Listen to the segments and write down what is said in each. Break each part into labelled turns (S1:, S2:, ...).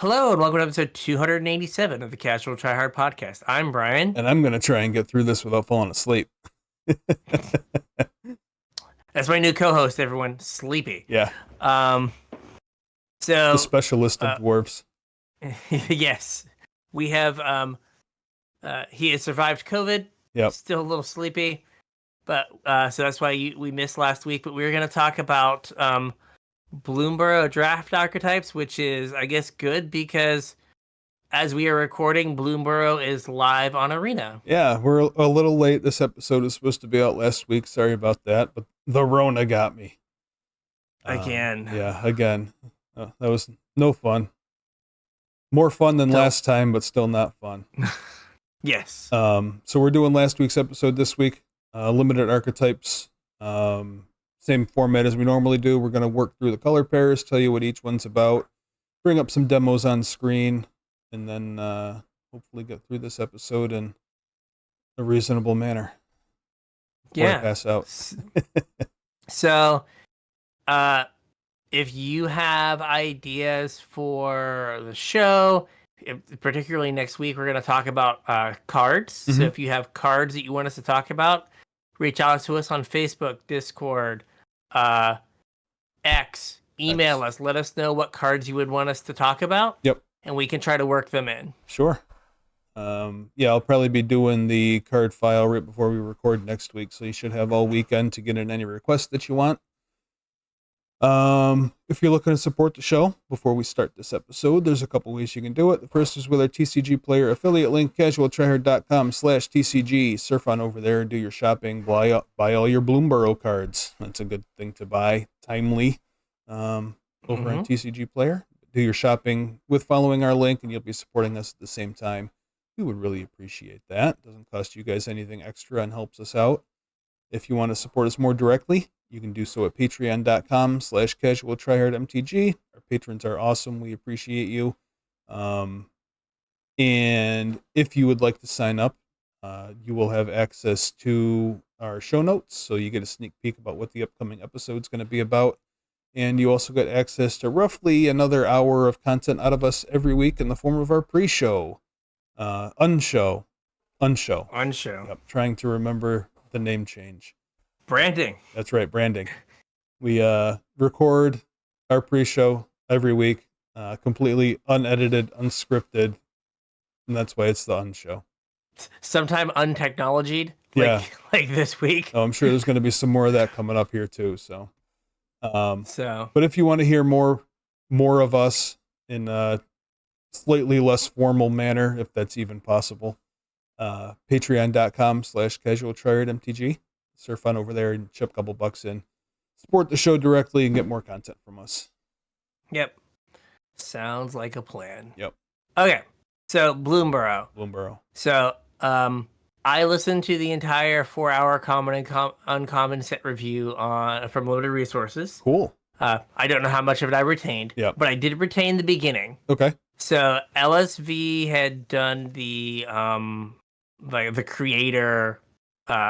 S1: Hello and welcome to episode 287 of the Casual Try Hard podcast. I'm Brian.
S2: And I'm going to try and get through this without falling asleep.
S1: That's my new co-host, everyone. Sleepy.
S2: Yeah.
S1: So
S2: The specialist of dwarves.
S1: yes. We have he has survived COVID.
S2: Yep.
S1: Still a little sleepy. But so that's why we missed last week, but we were going to talk about Bloomborough draft archetypes, which is, I guess, good because as we are recording, Bloomborough is live on Arena.
S2: Yeah, we're a little late. This episode was supposed to be out last week. Sorry about that, but the Rona got me.
S1: Again.
S2: Again. That was no fun. More fun than last time, but still not fun.
S1: Yes.
S2: So we're doing last week's episode this week. Limited archetypes. Same format as we normally do. We're going to work through the color pairs, tell you what each one's about, bring up some demos on screen, and then hopefully get through this episode in a reasonable manner before I pass out.
S1: So, if you have ideas for the show, particularly next week, we're going to talk about cards. Mm-hmm. So if you have cards that you want us to talk about, reach out to us on Facebook, Discord, X, email us. Let us know what cards you would want us to talk about.
S2: Yep.
S1: And we can try to work them in.
S2: Sure. I'll probably be doing the card file right before we record next week, so you should have all weekend to get in any requests that you want. If you're looking to support the show before we start this episode, there's a couple ways you can do it. The first is with our TCG player affiliate link, CasualTryHard.com/TCG. Surf on over there and do your shopping. Buy all your Bloomborough cards. That's a good thing to buy. Timely. Over on TCG player. Do your shopping with following our link, and you'll be supporting us at the same time. We would really appreciate that. Doesn't cost you guys anything extra and helps us out. If you want to support us more directly, you can do so at patreon.com/CasualTryHardMTG. Our patrons are awesome. We appreciate you. And if you would like to sign up, you will have access to our show notes. So you get a sneak peek about what the upcoming episode is going to be about. And you also get access to roughly another hour of content out of us every week in the form of our pre-show. Unshow. Yep, trying to remember the name change.
S1: Branding.
S2: That's right, branding. We record our pre-show every week, completely unedited, unscripted, and that's why it's the Unshow.
S1: Sometime untechnologied, like this week.
S2: Oh, I'm sure there's going to be some more of that coming up here too. So,
S1: but
S2: if you want to hear more of us in a slightly less formal manner, if that's even possible, patreon.com/CasualTryHardMTG. Surf on over there and chip a couple bucks in. Support the show directly and get more content from us.
S1: Yep. Sounds like a plan.
S2: Yep.
S1: Okay. So Bloomborough. So I listened to the entire 4-hour common and uncommon set review from Limited Resources.
S2: Cool.
S1: I don't know how much of it I retained, but I did retain the beginning.
S2: Okay.
S1: So LSV had done the the creator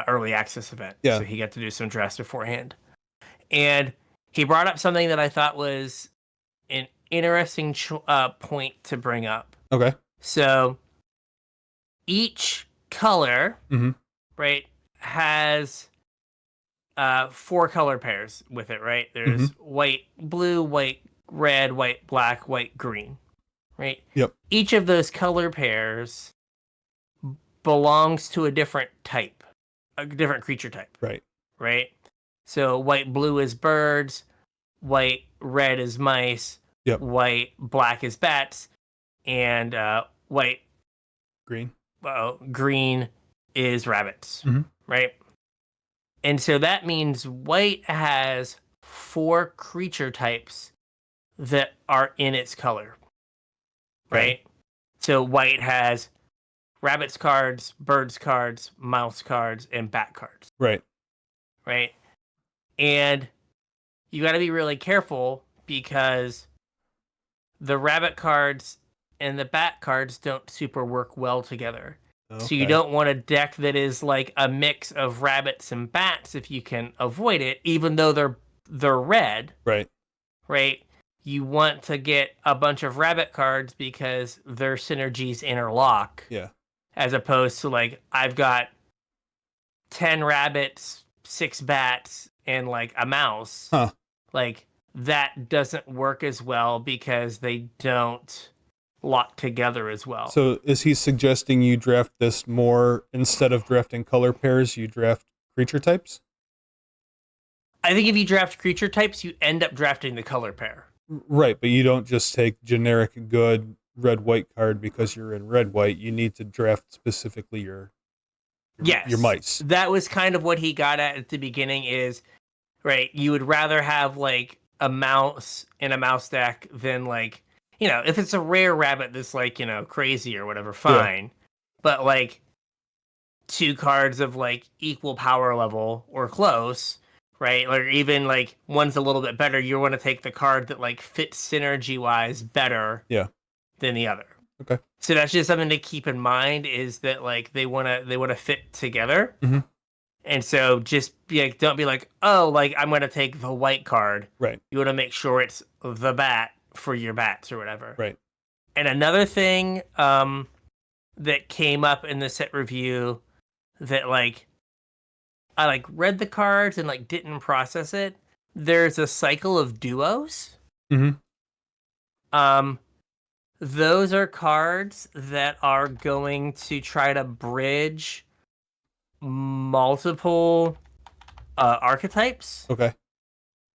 S1: early access event.
S2: Yeah.
S1: So he got to do some drafts beforehand. And he brought up something that I thought was an interesting point to bring up.
S2: Okay.
S1: So each color, right, has 4 color pairs with it, right? There's white, blue, white, red, white, black, white, green, right?
S2: Yep.
S1: Each of those color pairs belongs to a different type, a different creature type. Right? So white, blue is birds, white, red is mice, white, black is bats, and white,
S2: green
S1: is rabbits, right? And so that means white has 4 creature types that are in its color, right? So white has rabbits cards, birds cards, mouse cards, and bat cards.
S2: Right.
S1: And you got to be really careful because the rabbit cards and the bat cards don't super work well together. Okay. So you don't want a deck that is like a mix of rabbits and bats if you can avoid it, even though they're red.
S2: Right.
S1: you want to get a bunch of rabbit cards because their synergies interlock,
S2: Yeah.
S1: as opposed to like I've got 10 rabbits, 6 bats, and like a mouse.
S2: Huh.
S1: Like that doesn't work as well because they don't lock together as well.
S2: So is he suggesting you draft this more instead of drafting color pairs, you draft creature types?
S1: I think if you draft creature types, you end up drafting the color pair.
S2: Right, but you don't just take generic good red-white card because you're in red-white. You need to draft specifically your mice.
S1: That was kind of what he got at the beginning is, right, you would rather have like a mouse in a mouse deck than like, if it's a rare rabbit that's like, crazy or whatever, fine. Yeah. But like 2 cards of like equal power level or close, right? Or even like one's a little bit better, you want to take the card that like fits synergy wise better than the other.
S2: Okay.
S1: So that's just something to keep in mind is that like they wanna fit together.
S2: Mm-hmm.
S1: And so just don't be like, oh, like I'm gonna take the white card.
S2: Right.
S1: You wanna make sure it's the bat for your bats or whatever.
S2: Right.
S1: And another thing that came up in the set review that like I like read the cards and like didn't process it. There's a cycle of duos.
S2: Mm-hmm.
S1: Those are cards that are going to try to bridge multiple archetypes.
S2: Okay.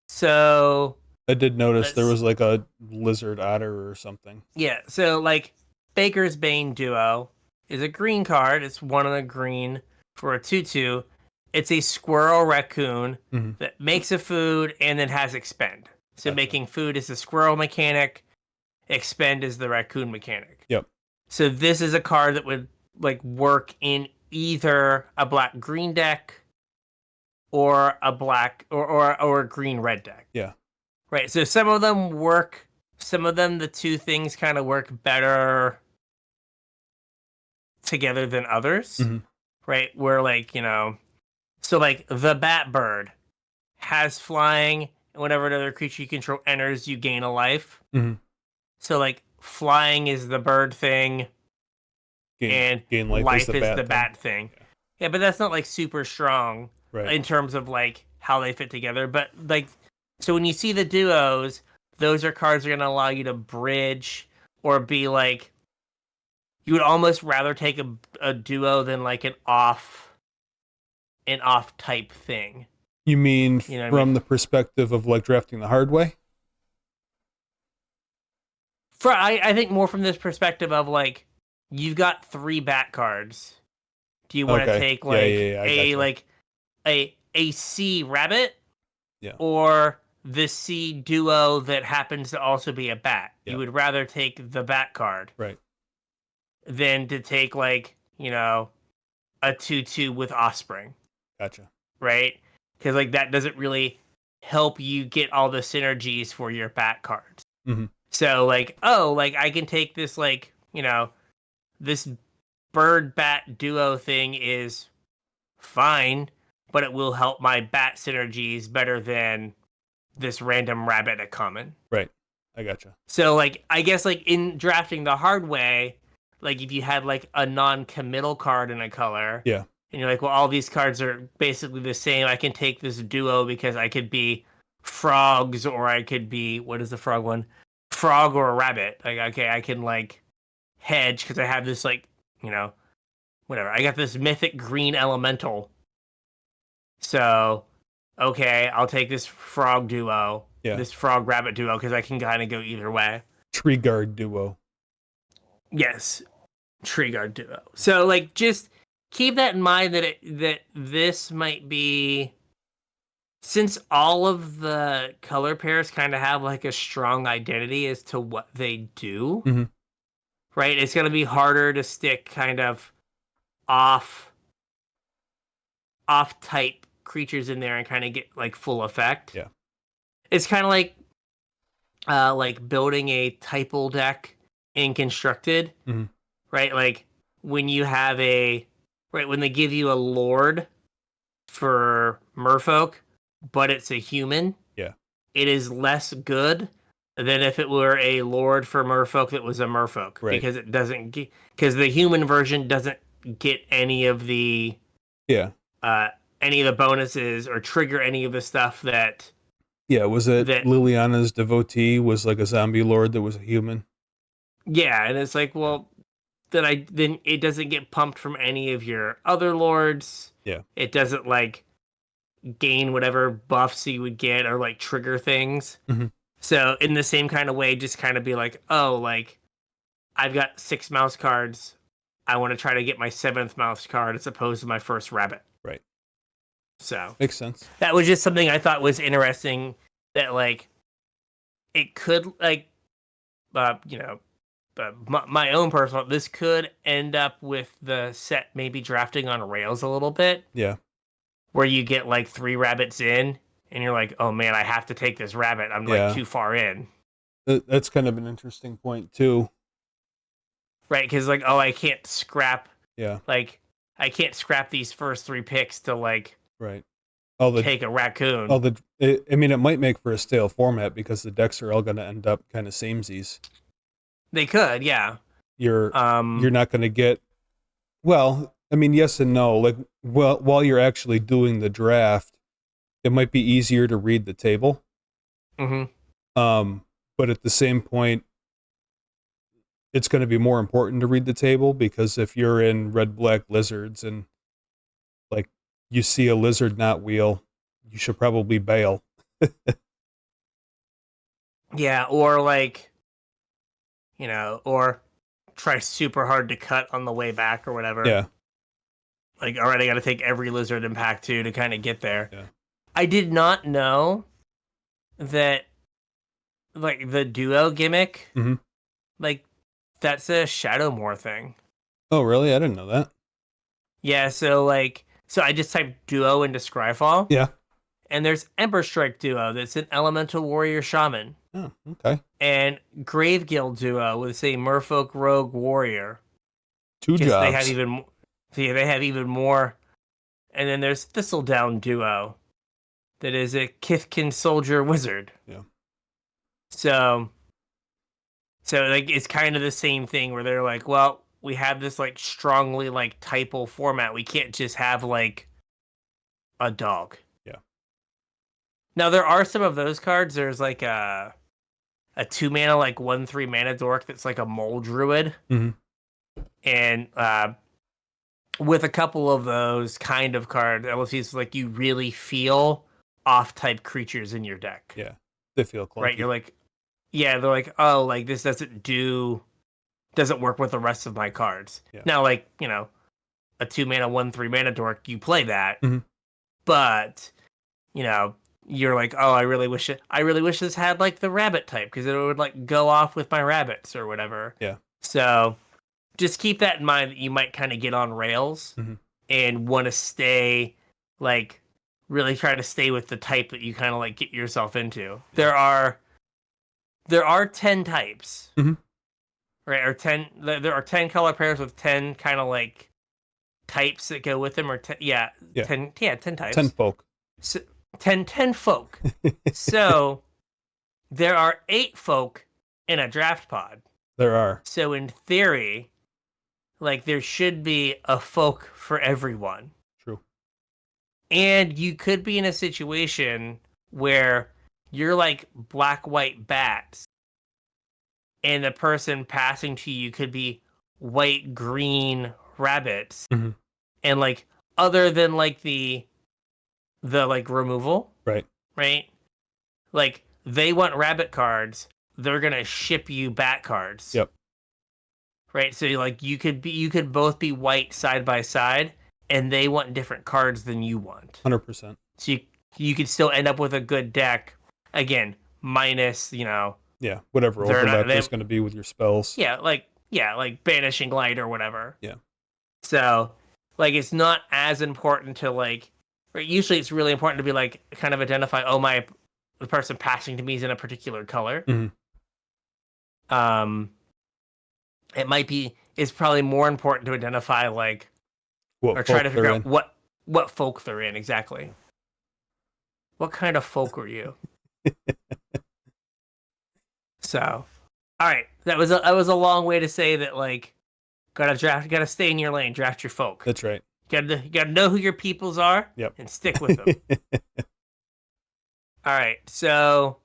S1: So
S2: I did notice there was like a lizard otter or something.
S1: Yeah, so like Baker's Bane duo is a green card. It's 1 on a green for a 2/2. It's a squirrel raccoon that makes a food and then has expend. So making food is the squirrel mechanic. Expend is the raccoon mechanic.
S2: Yep.
S1: So this is a card that would like work in either a black green deck or a black or a green red deck.
S2: Yeah.
S1: Right. So some of them work. Some of them, the 2 things kind of work better together than others.
S2: Mm-hmm.
S1: Right. Where like so like the bat bird has flying. And whenever another creature you control enters, you gain a life.
S2: Mm-hmm.
S1: So, like, flying is the bird thing, and
S2: gain
S1: life is the bat thing. Yeah, but that's not, like, super strong in terms of, like, how they fit together. But, like, so when you see the duos, those are cards that are going to allow you to bridge or be, like, you would almost rather take a duo than, like, an off type thing.
S2: You mean from the perspective of, like, drafting the hard way?
S1: I think more from this perspective of like you've got 3 bat cards. Do you want to take like a C rabbit?
S2: Yeah.
S1: Or the C duo that happens to also be a bat?
S2: Yeah.
S1: You would rather take the bat card.
S2: Right.
S1: Than to take like, a 2/2 with offspring.
S2: Gotcha.
S1: Right? Because like that doesn't really help you get all the synergies for your bat cards.
S2: Mm-hmm.
S1: So like, oh, like I can take this like, this bird bat duo thing is fine, but it will help my bat synergies better than this random rabbit at common.
S2: Right. I gotcha.
S1: So like, I guess like in drafting the hard way, like if you had like a non-committal card in a color.
S2: Yeah.
S1: And you're like, well, all these cards are basically the same. I can take this duo because I could be frogs or I could be, what is the frog one? Frog or a rabbit. Like, okay, I can like hedge because I have this like, whatever. I got this mythic green elemental. So, okay, I'll take this frog duo, this frog rabbit duo because I can kind of go either way.
S2: Tree guard duo.
S1: Yes, tree guard duo. So, like, just keep that in mind that this might be. Since all of the color pairs kind of have like a strong identity as to what they do, right? It's going to be harder to stick kind of off type creatures in there and kind of get like full effect.
S2: Yeah.
S1: It's kind of like building a typal deck in Constructed, right? Like when you have when they give you a Lord for Merfolk, but it's a human.
S2: Yeah.
S1: It is less good than if it were a lord for merfolk that was a merfolk,
S2: Right.
S1: because it doesn't because the human version doesn't get
S2: Yeah.
S1: uh any of the bonuses or trigger any of the stuff that
S2: Yeah, was it
S1: that
S2: Liliana's devotee was like a zombie lord that was a human?
S1: yeah, and it's like,
S2: Yeah.
S1: well, then it doesn't get pumped from any of your other lords.
S2: Yeah.
S1: It doesn't like gain whatever buffs you would get or like trigger things.
S2: Mhm.
S1: So in the same kind of way, just kind of be like, oh, like I've got 6 mouse cards. I want to try to get my 7th mouse card as opposed to my first rabbit.
S2: Right.
S1: So
S2: Makes sense.
S1: that was just something I thought was interesting. That like it could like you know, my own personal, this could end up with the set maybe drafting on rails a little bit,
S2: Yeah.
S1: where you get like 3 rabbits in and you're like, oh man, I have to take this rabbit. I'm like
S2: Yeah.
S1: too far in.
S2: That's kind of an interesting point too.
S1: Right. Because like, oh,
S2: Yeah.
S1: like, I can't scrap these first 3 picks to like
S2: Right. All the
S1: take a raccoon.
S2: I mean, it might make for a stale format because the decks are all going to end up kind of samesies.
S1: They could, yeah.
S2: You're not going to get, well, I mean, yes and no. Like, well, while you're actually doing the draft, it might be easier to read the table.
S1: Mm-hmm.
S2: But at the same point, it's going to be more important to read the table, because if you're in red black lizards and like you see a lizard not wheel, you should probably bail.
S1: Yeah, or like, or try super hard to cut on the way back or whatever.
S2: Yeah.
S1: Like, all right, I got to take every lizard in pack 2 to kind of get there.
S2: Yeah.
S1: I did not know that, like, the duo gimmick,
S2: Mm-hmm.
S1: like, that's a Shadowmoor thing.
S2: Oh, really? I didn't know that.
S1: Yeah, so I just typed duo into Scryfall.
S2: Yeah.
S1: And there's Ember Strike duo that's an Elemental Warrior Shaman.
S2: Oh, okay.
S1: And Grave Guild duo with, say, Merfolk Rogue Warrior.
S2: 2 jobs.
S1: They have even more. And then there's Thistledown duo that is a Kithkin Soldier Wizard.
S2: Yeah.
S1: So like it's kind of the same thing where they're like, well, we have this like strongly like typal format. We can't just have like a dog.
S2: Yeah.
S1: Now there are some of those cards. There's like a 2 mana like 1/3 mana dork that's like a mole druid.
S2: Mm-hmm.
S1: And with a couple of those kind of cards, LFCs, like you really feel off type creatures in your deck.
S2: Yeah. They feel clunky.
S1: Right? You're like, yeah, they're like, oh, like this doesn't work with the rest of my cards.
S2: Yeah.
S1: Now, like, a 2 mana 1/3 mana dork, you play that.
S2: Mm-hmm.
S1: But, you're like, oh, I really wish this had like the rabbit type, because it would like go off with my rabbits or whatever.
S2: Yeah.
S1: So just keep that in mind, that you might kind of get on rails
S2: mm-hmm.
S1: and want to stay like really try to stay with the type that you kind of like get yourself into.
S2: Yeah.
S1: There are 10 types.
S2: Mm-hmm.
S1: Right? Or 10 there are 10 color pairs with 10 kind of like types that go with them, or 10 10 types.
S2: 10 folk.
S1: So, 10 folk. So there are 8 folk in a draft pod.
S2: There are.
S1: So in theory, like there should be a folk for everyone.
S2: True.
S1: And you could be in a situation where you're like black white bats, and the person passing to you could be white green rabbits.
S2: Mm-hmm.
S1: And like other than like the like removal,
S2: right,
S1: like they want rabbit cards, they're gonna ship you bat cards.
S2: Yep.
S1: Right, so like you could both be white side by side, and they want different cards than you want.
S2: 100%.
S1: So you could still end up with a good deck, again, minus
S2: whatever overlap there's going to be with your spells.
S1: like Banishing Light or whatever.
S2: Yeah.
S1: So like it's not as important to like. Usually it's really important to be like kind of identify, the person passing to me is in a particular color.
S2: Mm-hmm.
S1: It's probably more important to identify like or try to figure out what folk they're in exactly. What kind of folk are you? So, all right, that was a long way to say that like gotta stay in your lane, draft your folk.
S2: That's right.
S1: You gotta know who your peoples are,
S2: Yep.
S1: and stick with them. All right, so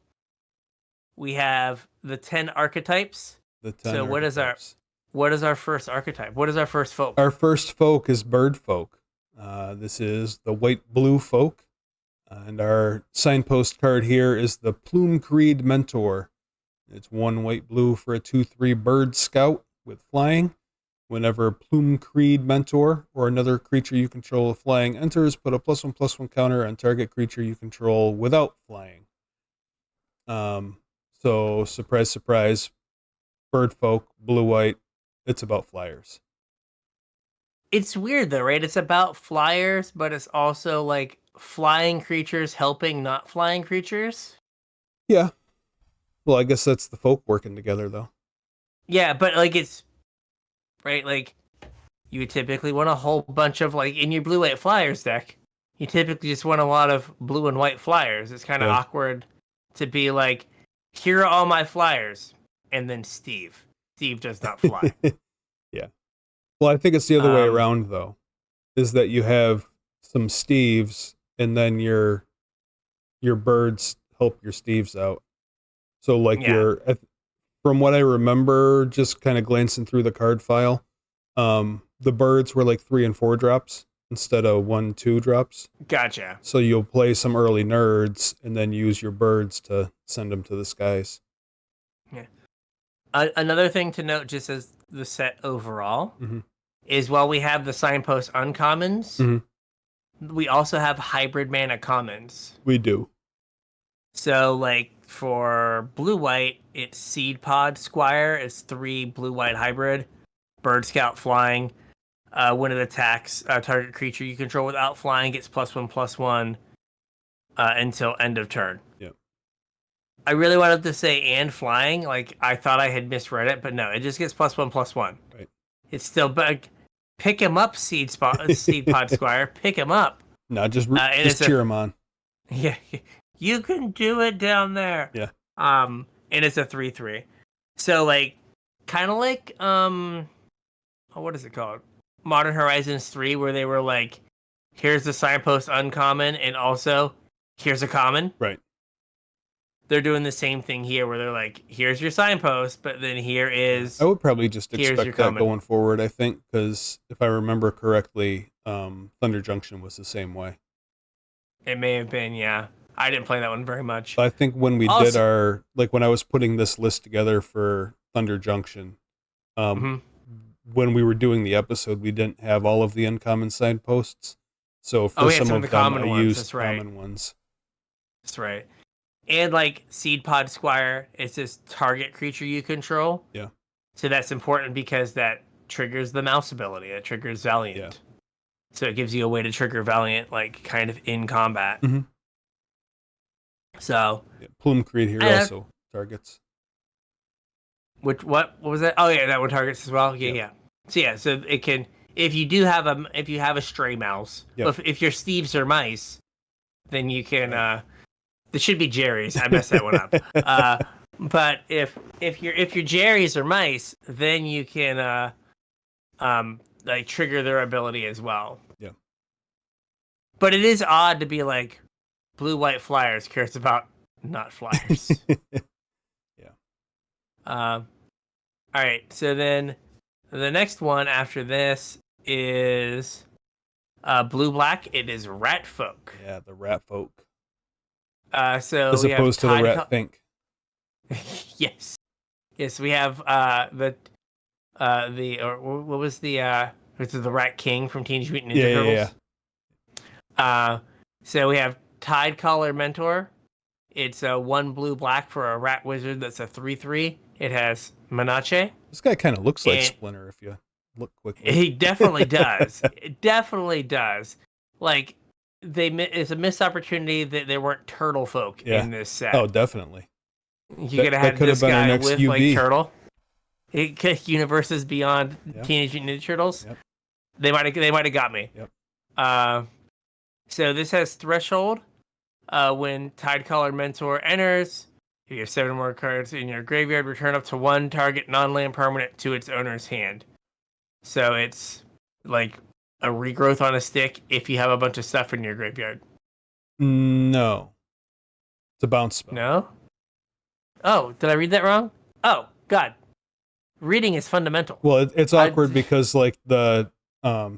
S1: we have the 10 archetypes.
S2: The 10
S1: So
S2: archetypes.
S1: what is our first archetype? What is our first folk?
S2: Our first folk is bird folk. This is the white-blue folk. And our signpost card here is the Plume Creed Mentor. It's 1 white-blue for a 2/3 bird scout with flying. Whenever Plume Creed Mentor or another creature you control with flying enters, put a +1/+1 counter on target creature you control without flying. So surprise, surprise, bird folk, blue-white, it's about flyers.
S1: It's weird though, right? It's about flyers, but it's also like flying creatures helping not flying creatures.
S2: Yeah. Well, I guess that's the folk working together, though.
S1: Yeah, but like it's right, like you would typically want a whole bunch of like in your blue white flyers deck. You typically just want a lot of blue and white flyers. It's kind of
S2: Right.
S1: awkward to be like, here are all my flyers, and then Steve. Steve does not fly.
S2: Yeah. Well, I think it's the other way around, though, is that you have some Steves, and then your birds help your Steves out. So, like,
S1: Yeah.
S2: from what I remember, just kind of glancing through the card file, the birds were like 3 and 4 drops instead of 1, 2 drops.
S1: Gotcha.
S2: So you'll play some early nerds and then use your birds to send them to the skies.
S1: Yeah. Another thing to note, just as the set overall,
S2: Mm-hmm.
S1: is while we have the signpost uncommons,
S2: Mm-hmm.
S1: we also have hybrid mana commons.
S2: We do.
S1: So, like for blue white, it's Seed Pod Squire. It's 3 blue white hybrid, Bird Scout flying. When it attacks a target creature you control without flying, gets +1/+1 until end of turn.
S2: Yep.
S1: I really wanted to say and flying. Like I thought I had misread it, but no, it just gets +1/+1.
S2: Right.
S1: It's still big. Pick him up, Seed Pod Squire. Pick him up.
S2: No, just cheer him on.
S1: Yeah, you can do it down there.
S2: Yeah.
S1: And it's a 3/3. So like, kind of like what is it called? Modern Horizons 3, where they were like, here's the signpost uncommon, and also here's a common.
S2: Right.
S1: They're doing the same thing here, where they're like, here's your signpost, but then here is.
S2: I would probably just
S1: here's
S2: expect
S1: your
S2: that
S1: common.
S2: going forward, I think, because if I remember correctly, Thunder Junction was the same way.
S1: It may have been, yeah. I didn't play that one very much.
S2: I think when we did when I was putting this list together for Thunder Junction, when we were doing the episode, we didn't have all of the uncommon signposts. So for some of them, I used common ones.
S1: That's right. And like Seed Pod Squire, it's this target creature you control.
S2: Yeah.
S1: So that's important because that triggers the mouse ability. It triggers Valiant.
S2: Yeah.
S1: So it gives you a way to trigger Valiant, like kind of in combat.
S2: Mm-hmm.
S1: So
S2: Plume Creed here also targets.
S1: What was that? Oh yeah, that one targets as well. Yeah. So yeah, so it can if you have a stray mouse. Yep. If your Steves are mice, then you can this should be Jerry's. I messed that one up. But if your Jerry's are mice, then you can like trigger their ability as well.
S2: Yeah.
S1: But it is odd to be like blue white flyers cares about not flyers.
S2: Yeah.
S1: All right. So then the next one after this is blue black. It is rat folk.
S2: Yeah, the rat folk.
S1: So
S2: as opposed to the rat pink.
S1: Yes. We have what was the Rat King from Teenage Mutant Ninja Turtles. Yeah. So we have Tide Collar Mentor. It's a 1 blue black for a rat wizard. That's a 3/3. It has Manache.
S2: This guy kind of looks like Splinter if you look quickly.
S1: He definitely does. It definitely does. Like it's a missed opportunity that there weren't turtle folk in this set.
S2: Oh, definitely.
S1: You could have had this guy with UB. Like turtle. Universes beyond Teenage Mutant Ninja Turtles.
S2: Yep.
S1: They might have got me.
S2: Yep.
S1: So this has threshold. When Tide Collar Mentor enters, If you have 7 more cards in your graveyard, return up to 1 target non-land permanent to its owner's hand. So it's like a regrowth on a stick if you have a bunch of stuff in your graveyard.
S2: No. It's a bounce spell.
S1: No? Oh, did I read that wrong? Oh, God. Reading is fundamental.
S2: Well, it's awkward because like the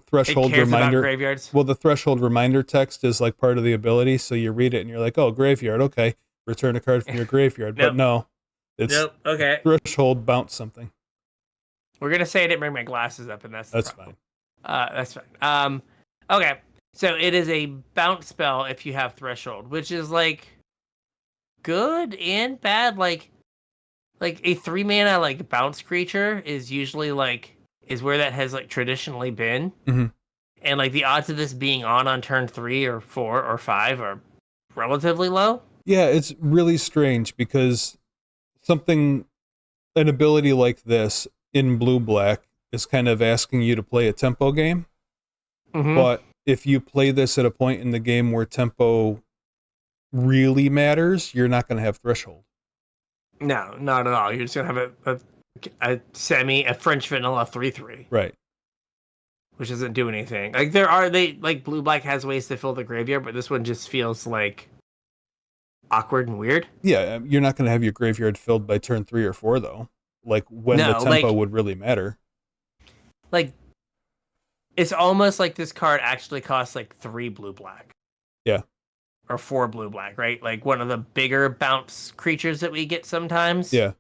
S2: threshold
S1: it cares
S2: reminder.
S1: About graveyards.
S2: Well, the threshold reminder text is like part of the ability, so you read it and you're like, "Oh, graveyard, okay, return a card from your graveyard."
S1: Nope.
S2: But no, it's
S1: okay.
S2: Threshold bounce something.
S1: We're gonna say I didn't bring my glasses up, and that's
S2: fine.
S1: That's fine. Okay, so it is a bounce spell if you have threshold, which is like good and bad. Like a 3 mana like bounce creature is usually is where that has like traditionally been.
S2: Mm-hmm.
S1: And like the odds of this being on turn 3 or 4 or 5 are relatively low.
S2: Yeah, it's really strange because an ability like this in blue-black is kind of asking you to play a tempo game.
S1: Mm-hmm.
S2: But if you play this at a point in the game where tempo really matters, you're not going to have threshold.
S1: No, not at all. You're just going to have a French vanilla 3/3.
S2: Right.
S1: Which doesn't do anything. Like blue black has ways to fill the graveyard, but this one just feels like awkward and weird.
S2: Yeah, you're not going to have your graveyard filled by turn 3 or 4 though. Like when the tempo would really matter.
S1: Like it's almost like this card actually costs like 3 blue black.
S2: Yeah.
S1: Or 4 blue black, right? Like one of the bigger bounce creatures that we get sometimes.
S2: Yeah.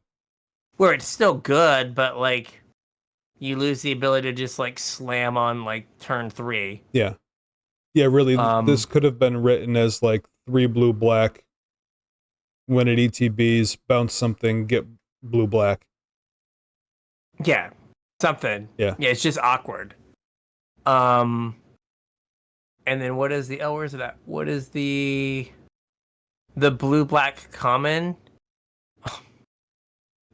S1: Where it's still good, but like you lose the ability to just like slam on like turn 3.
S2: Yeah. Yeah, really, this could have been written as like 3 blue black. When it ETBs, bounce something, get blue black.
S1: Yeah, something.
S2: Yeah.
S1: Yeah, it's just awkward. And then what is the where's it at? What is the blue black common?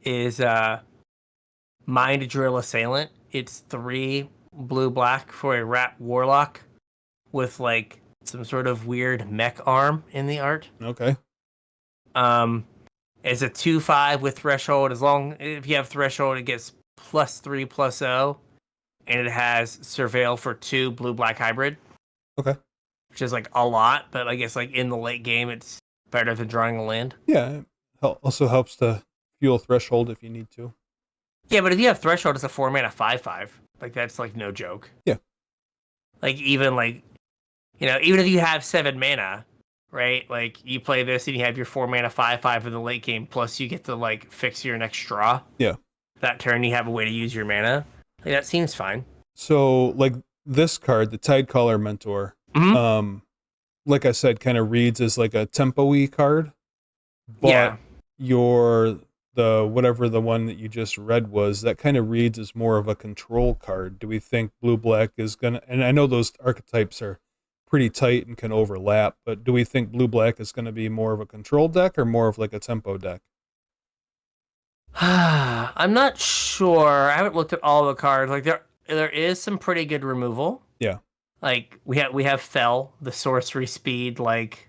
S1: Is Mind Drill Assailant. It's 3 blue black for a rat warlock with like some sort of weird mech arm in the art.
S2: Okay.
S1: It's a 2/5 with threshold. If you have threshold, it gets +3/+0, and it has surveil for 2 blue black hybrid.
S2: Okay.
S1: Which is like a lot, but I guess like in the late game, it's better than drawing a land.
S2: Yeah, it also helps to fuel threshold if you need to.
S1: Yeah, but if you have threshold, it's a 4 mana 5/5. Like that's like no joke.
S2: Yeah.
S1: Like even if you have 7 mana, right? Like you play this and you have your 4 mana 5/5 in the late game, plus you get to like fix your next draw.
S2: Yeah.
S1: That turn you have a way to use your mana. Like that seems fine.
S2: So like this card, the Tidecaller Mentor, like I said, kind of reads as like a tempo-y card. But whatever the one that you just read was, that kind of reads as more of a control card. Do we think blue black is gonna, and I know those archetypes are pretty tight and can overlap, but do we think blue black is going to be more of a control deck or more of like a tempo deck?
S1: I'm not sure. I haven't looked at all the cards. Like there is some pretty good removal.
S2: Yeah.
S1: Like we have Fell, the sorcery speed, like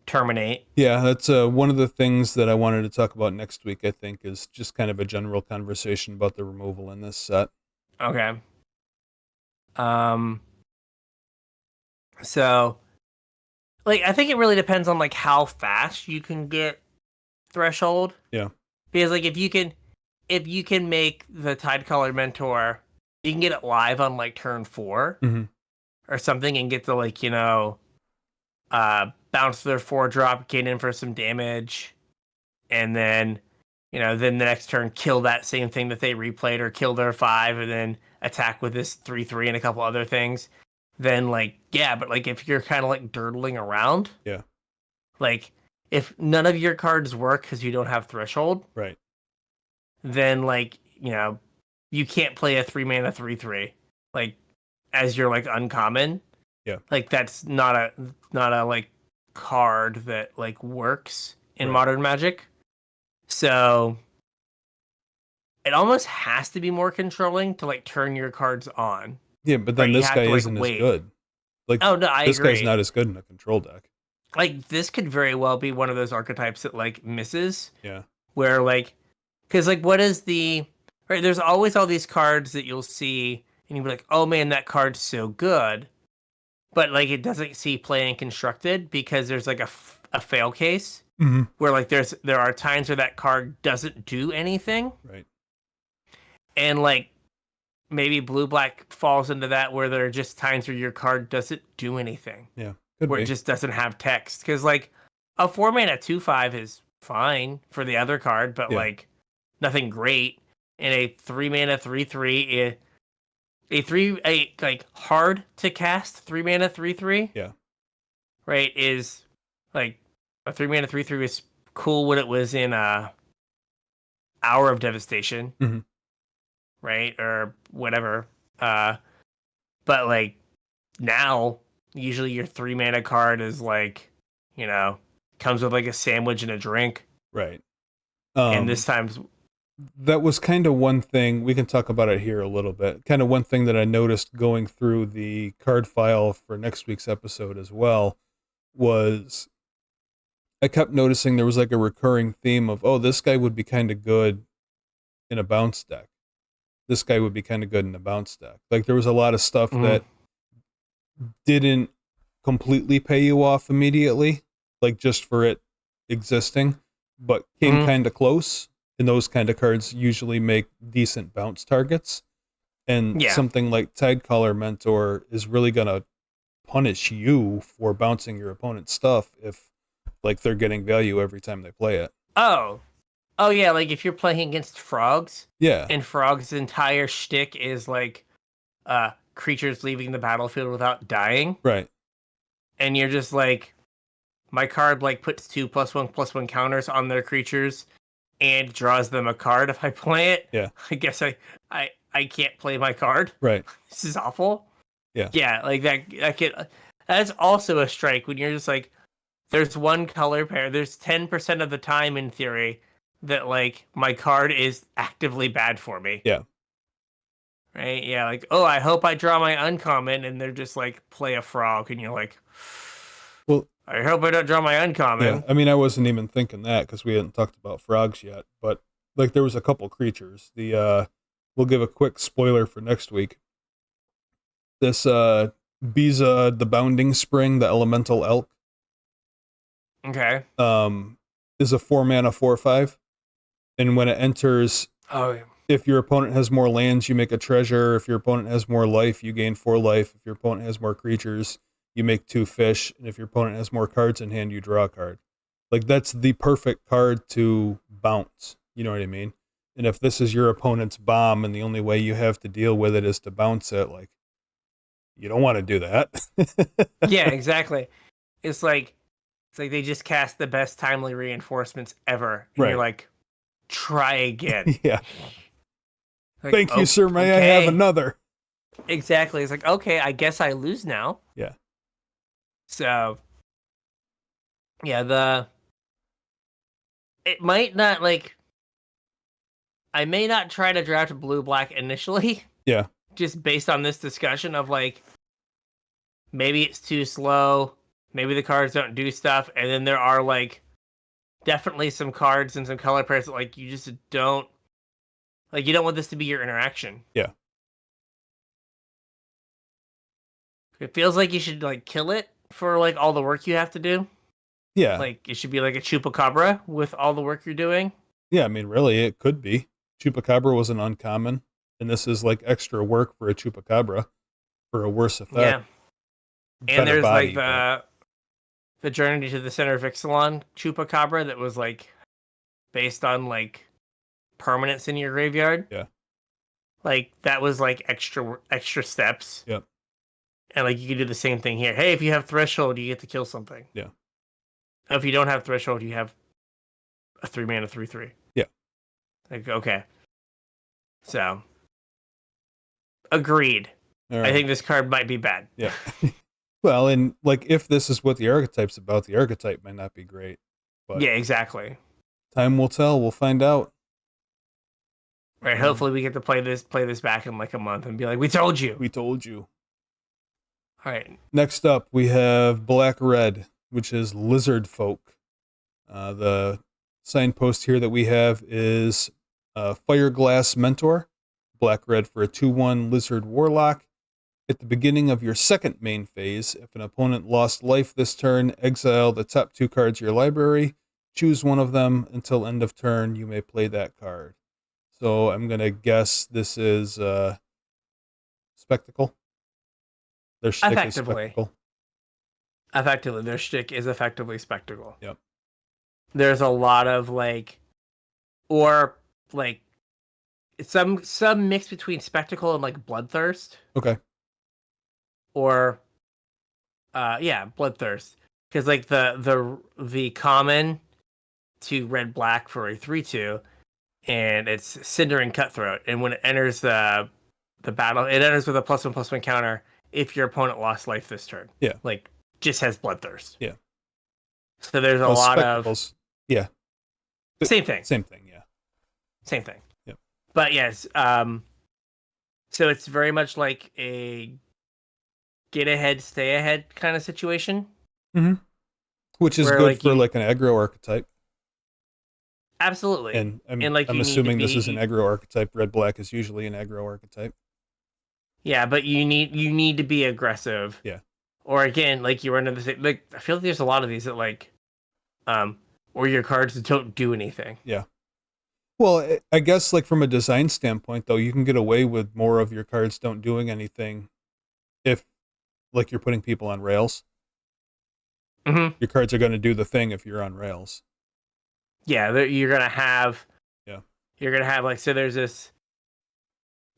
S1: terminate.
S2: Yeah, that's one of the things that I wanted to talk about next week, I think, is just kind of a general conversation about the removal in this set.
S1: Okay. So like I think it really depends on like how fast you can get threshold.
S2: Yeah.
S1: Because like if you can make the Tidecaller Mentor, you can get it live on like turn 4 or something and get the like, bounce their 4-drop, get in for some damage, and then the next turn kill that same thing that they replayed or kill their 5 and then attack with this 3/3 and a couple other things. Then but like if you're kind of like dirtling around, like if none of your cards work because you don't have threshold,
S2: right?
S1: Then you can't play a 3 mana 3/3 like as your like uncommon.
S2: Yeah,
S1: like that's not a like card that like works in Modern Magic. So it almost has to be more controlling to like turn your cards on.
S2: Yeah, but then this guy isn't as good. Like,
S1: oh no, I
S2: this
S1: agree.
S2: guy's not as good in a control deck.
S1: like this could very well be one of those archetypes that like misses,
S2: Yeah.
S1: where like, because like what is the right? There's always all these cards that you'll see, and you'll be like, oh man, that card's so good, but like it doesn't see play in constructed because there's like a fail case
S2: Mm-hmm.
S1: where like there are times where that card doesn't do anything,
S2: Right.
S1: and like maybe blue black falls into that where there are just times where your card doesn't do anything,
S2: Yeah. Could
S1: where it
S2: be.
S1: just doesn't have text. Because like a 4 mana 2/5 is fine for the other card, but
S2: Yeah.
S1: like nothing great. And a 3 mana 3/3, a like hard to cast 3 mana 3/3,
S2: Yeah.
S1: right? Is like a 3 mana 3/3 was cool when it was in Hour of Devastation,
S2: Mm-hmm.
S1: right, or whatever. But like now, usually your 3 mana card is like, you know, comes with like a sandwich and a drink.
S2: Right.
S1: And this time's
S2: That was kind of one thing, we can talk about it here a little bit. Kind of one thing that I noticed going through the card file for next week's episode as well was I kept noticing there was like a recurring theme of, oh, this guy would be kind of good in a bounce deck. This guy would be kind of good in a bounce deck. Like there was a lot of stuff that didn't completely pay you off immediately, like just for it existing, but came kind of close. And those kind of cards usually make decent bounce targets. And
S1: yeah.
S2: something like Tidecaller Mentor is really going to punish you for bouncing your opponent's stuff if like they're getting value every time they play it.
S1: Oh yeah, like if you're playing against frogs,
S2: Yeah.
S1: and frogs' entire shtick is like creatures leaving the battlefield without dying.
S2: Right.
S1: And you're just like, my card like puts 2+1/+1 counters on their creatures and draws them a card if I play it.
S2: Yeah.
S1: I guess I can't play my card.
S2: Right.
S1: This is awful.
S2: Yeah.
S1: Yeah, like that's also a strike when you're just like, there's one color pair. There's 10% of the time in theory that like my card is actively bad for me.
S2: Yeah.
S1: Right? Yeah, like, oh, I hope I draw my uncommon, and they're just like, play a frog, and you're like,
S2: well,
S1: I hope I don't draw my uncommon.
S2: Yeah, I mean, I wasn't even thinking that because we hadn't talked about frogs yet, but like there was a couple creatures. We'll give a quick spoiler for next week. This Biza, the Bounding Spring, the Elemental Elk,
S1: Okay.
S2: is a 4 mana 4/5, and when it enters, if your opponent has more lands, you make a treasure. If your opponent has more life, you gain 4 life. If your opponent has more creatures, you make 2 fish. And if your opponent has more cards in hand, you draw a card. Like that's the perfect card to bounce. You know what I mean? And if this is your opponent's bomb and the only way you have to deal with it is to bounce it, like you don't want to do that.
S1: Yeah, exactly. It's like they just cast the best timely reinforcements ever. And
S2: Right.
S1: You're like, try again.
S2: Yeah.
S1: Like,
S2: Thank you, sir. May I have another?
S1: Exactly. It's like, okay, I guess I lose now.
S2: Yeah.
S1: So, yeah, it might not like. I may not try to draft blue black initially.
S2: Yeah.
S1: Just based on this discussion of like, maybe it's too slow, maybe the cards don't do stuff, and then there are like definitely some cards and some color pairs that like you just don't like. You don't want this to be your interaction.
S2: Yeah.
S1: It feels like you should like kill it for like all the work you have to do.
S2: Yeah.
S1: Like it should be like a chupacabra with all the work you're doing.
S2: Yeah, I mean, really, it could be. Chupacabra was an uncommon, and this is like extra work for a Chupacabra for a worse effect.
S1: Yeah. And there's
S2: body,
S1: like the Journey to the Center of Ixalan Chupacabra that was like based on like permanents in your graveyard.
S2: Yeah.
S1: Like that was like extra steps.
S2: Yep.
S1: And like you could do the same thing here. Hey, if you have Threshold, you get to kill something.
S2: Yeah.
S1: If you don't have Threshold, you have a 3 mana 3/3.
S2: Yeah.
S1: Like, okay. So, agreed.
S2: Right.
S1: I think this card might be bad.
S2: Yeah. Well, and like if this is what the archetype's about, the archetype might not be great. But
S1: yeah, exactly.
S2: Time will tell. We'll find out.
S1: Right. Hopefully, we get to play this back in like a month and be like, "We told you."
S2: We told you.
S1: All right.
S2: Next up, we have Black Red. which is Lizard Folk. The signpost here that we have is Fireglass Mentor, black red for a 2/1 Lizard Warlock. At the beginning of your second main phase, if an opponent lost life this turn, exile the top 2 cards of your library. Choose one of them until end of turn. You may play that card. So I'm going to guess this is Spectacle. Their shtick is Spectacle.
S1: Effectively, their shtick is effectively Spectacle.
S2: Yep.
S1: There's a lot of some mix between Spectacle and Bloodthirst.
S2: Okay.
S1: Or Bloodthirst. Because the common to red black for a 3/2, and it's Cinder and Cutthroat. And when it enters the battle, it enters with a +1/+1 counter if your opponent lost life this turn.
S2: Yeah.
S1: Just has Bloodthirst.
S2: Yeah.
S1: So there's a lot
S2: Spectacles. Yeah.
S1: Same thing.
S2: Same thing, yeah.
S1: Same thing.
S2: Yep.
S1: But yes, so it's very much like a get ahead, stay ahead kind of situation.
S2: Mm-hmm. Which is good for an aggro archetype.
S1: Absolutely.
S2: And I'm assuming this is an aggro archetype. Red black is usually an aggro archetype.
S1: Yeah, but you need to be aggressive.
S2: Yeah.
S1: Or again, you run into the I feel like there's a lot of these that or your cards don't do anything.
S2: Yeah. Well, I guess from a design standpoint though, you can get away with more of your cards don't doing anything if you're putting people on rails.
S1: Mm-hmm.
S2: Your cards are going to do the thing if you're on rails.
S1: Yeah, you're gonna have.
S2: Yeah.
S1: You're gonna have so there's this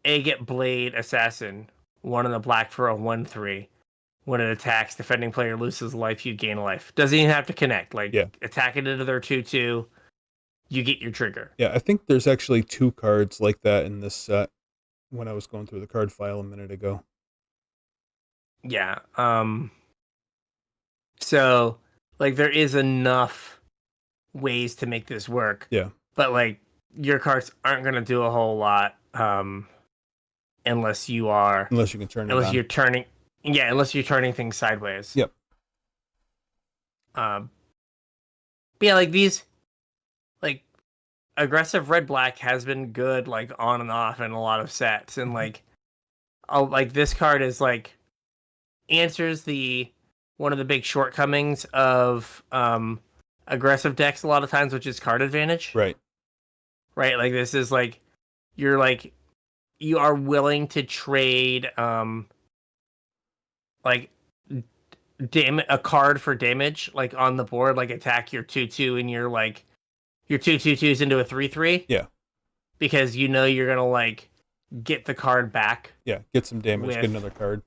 S1: Agate Blade Assassin, 1 in the black for a 1/3. When it attacks, defending player loses life, you gain life. Doesn't even have to connect. Attack it into their 2/2, you get your trigger.
S2: Yeah, I think there's actually 2 cards like that in this set when I was going through the card file a minute ago.
S1: Yeah. So, there is enough ways to make this work.
S2: Yeah.
S1: But, your cards aren't going to do a whole lot unless you are...
S2: Unless you can turn it
S1: Unless
S2: on.
S1: you're turning... Yeah, unless you're turning things sideways.
S2: Yep.
S1: But yeah, these... aggressive red-black has been good, on and off in a lot of sets. And, this card is, answers one of the big shortcomings of aggressive decks a lot of times, which is card advantage.
S2: Right.
S1: Right? This is, you are willing to trade, a card for damage, on the board, attack your 2/2 and your 2/2/2s into a 3/3.
S2: Yeah.
S1: Because you're gonna get the card back.
S2: Yeah, get some damage, get another card.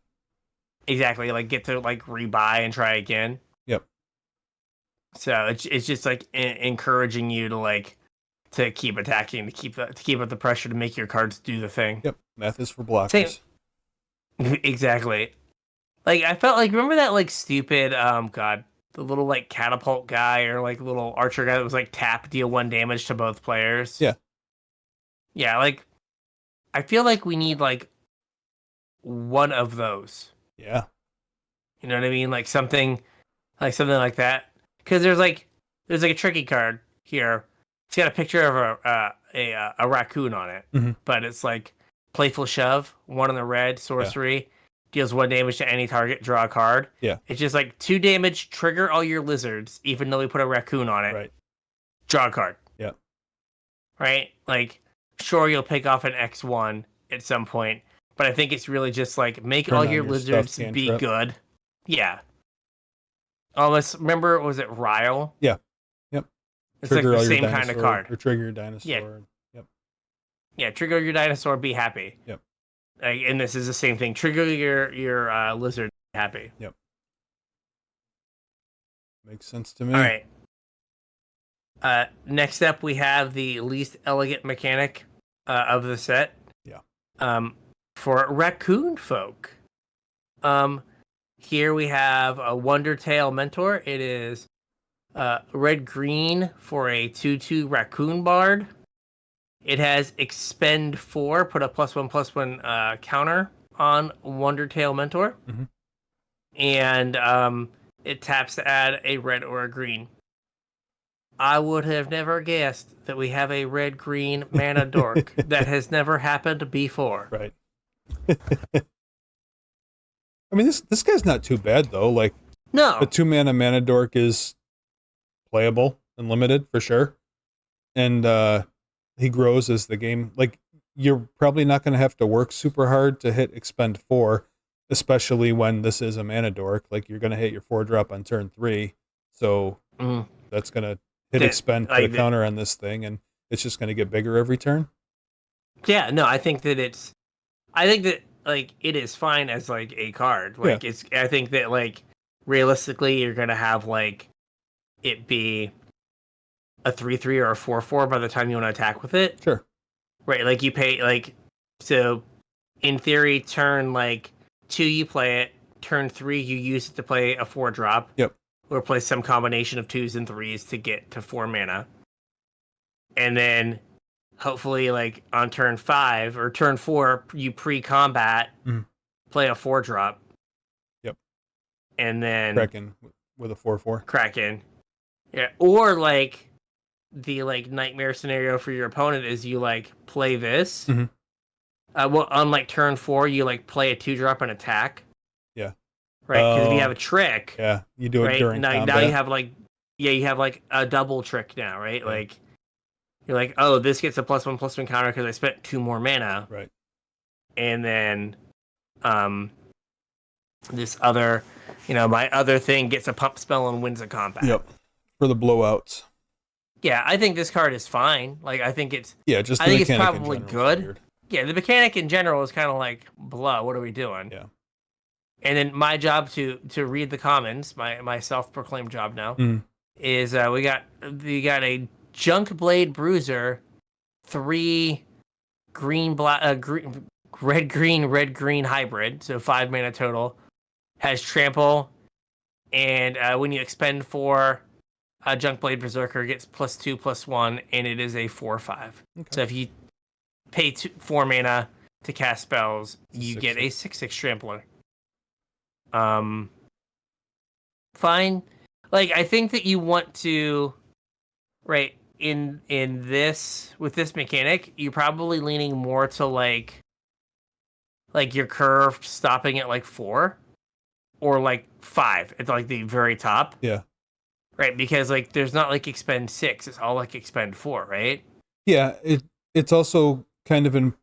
S1: Exactly, get to rebuy and try again.
S2: Yep.
S1: So it's just encouraging you to keep attacking, to keep up the pressure to make your cards do the thing.
S2: Yep. Math is for blockers.
S1: Exactly. I felt remember that stupid the little catapult guy or little archer guy that was tap, deal 1 damage to both players.
S2: Yeah.
S1: Yeah, I feel we need one of those.
S2: Yeah.
S1: You know what I mean? Something like that. Because there's a tricky card here. It's got a picture of a raccoon on it,
S2: mm-hmm.
S1: but it's playful shove, 1 in the red, sorcery, deals 1 damage to any target, draw a card.
S2: Yeah.
S1: It's just 2 damage, trigger all your lizards, even though we put a raccoon on it.
S2: Right.
S1: Draw a card.
S2: Yeah.
S1: Right? Sure, you'll pick off an X1 at some point, but I think it's really just make all your lizards be good. Yeah. Remember, was it Ryle?
S2: Yeah. Yep.
S1: It's the same kind of card.
S2: Or trigger your dinosaur.
S1: Yeah.
S2: Yep.
S1: Yeah, trigger your dinosaur, be happy.
S2: Yep.
S1: And this is the same thing. Trigger your lizard, be happy.
S2: Yep. Makes sense to me.
S1: All right. Next up, we have the least elegant mechanic of the set.
S2: Yeah.
S1: For Raccoon Folk. Here we have a Wondertail Mentor. It is red-green for a 2/2 Raccoon Bard. It has Expend 4, put a +1/+1 counter on Wondertail Mentor.
S2: Mm-hmm.
S1: And it taps to add a red or a green. I would have never guessed that we have a red-green mana dork. That has never happened before.
S2: Right. I mean, this guy's not too bad though. Like,
S1: No.
S2: the 2 mana dork is playable and limited for sure, and he grows as the game. Like, you're probably not going to have to work super hard to hit expend 4, especially when this is a mana dork. Like, you're going to hit your 4-drop on turn 3, so that's going to hit expend, put a counter on this thing, and it's just going to get bigger every turn.
S1: Yeah, no, I think that like it is fine as like a card. Like I think that like realistically you're gonna have like it be a 3/3 or a 4/4 by the time you want to attack with it.
S2: Sure.
S1: Right, like you pay like so in theory turn like 2 you play it, turn 3 you use it to play a 4-drop.
S2: Yep.
S1: Or play some combination of 2s and 3s to get to 4 mana. And then hopefully like on turn 5 or turn 4 you pre-combat play a 4-drop.
S2: Yep.
S1: And then
S2: Kraken with a 4/4.
S1: Kraken. Yeah. Or like the like nightmare scenario for your opponent is you like play this. Well, on like turn 4 you like play a 2-drop and attack.
S2: Yeah.
S1: Right, because if you have a trick,
S2: you do it during combat.
S1: Now you have like, you have like a double trick now, right? Yeah. Like, you're like, oh, this gets a +1/+1 counter because I spent 2 more mana,
S2: right?
S1: And then, this other, my other thing gets a pump spell and wins a combat.
S2: Yep, for the blowouts.
S1: Yeah, I think this card is fine. Like, I think it's
S2: just
S1: I think it's probably good. Yeah, the mechanic in general is kind of like, blah. What are we doing?
S2: Yeah.
S1: And then my job to read the comments, my self-proclaimed job now, is we got a Junk Blade Bruiser, 3 red green hybrid, so 5 mana total, has trample, and when you expend 4, Junk Blade Berserker gets +2/+1, and it is a 4/5. Okay. So if you pay 4 mana to cast spells, you get a 6/6 trampler. Fine. Like, I think that you want to, right, in this, with this mechanic, you're probably leaning more to like your curve stopping at like 4 or like 5 at like the very top.
S2: Yeah.
S1: Right, because like there's not like expend 6, it's all like expend 4, right?
S2: Yeah, it's also kind of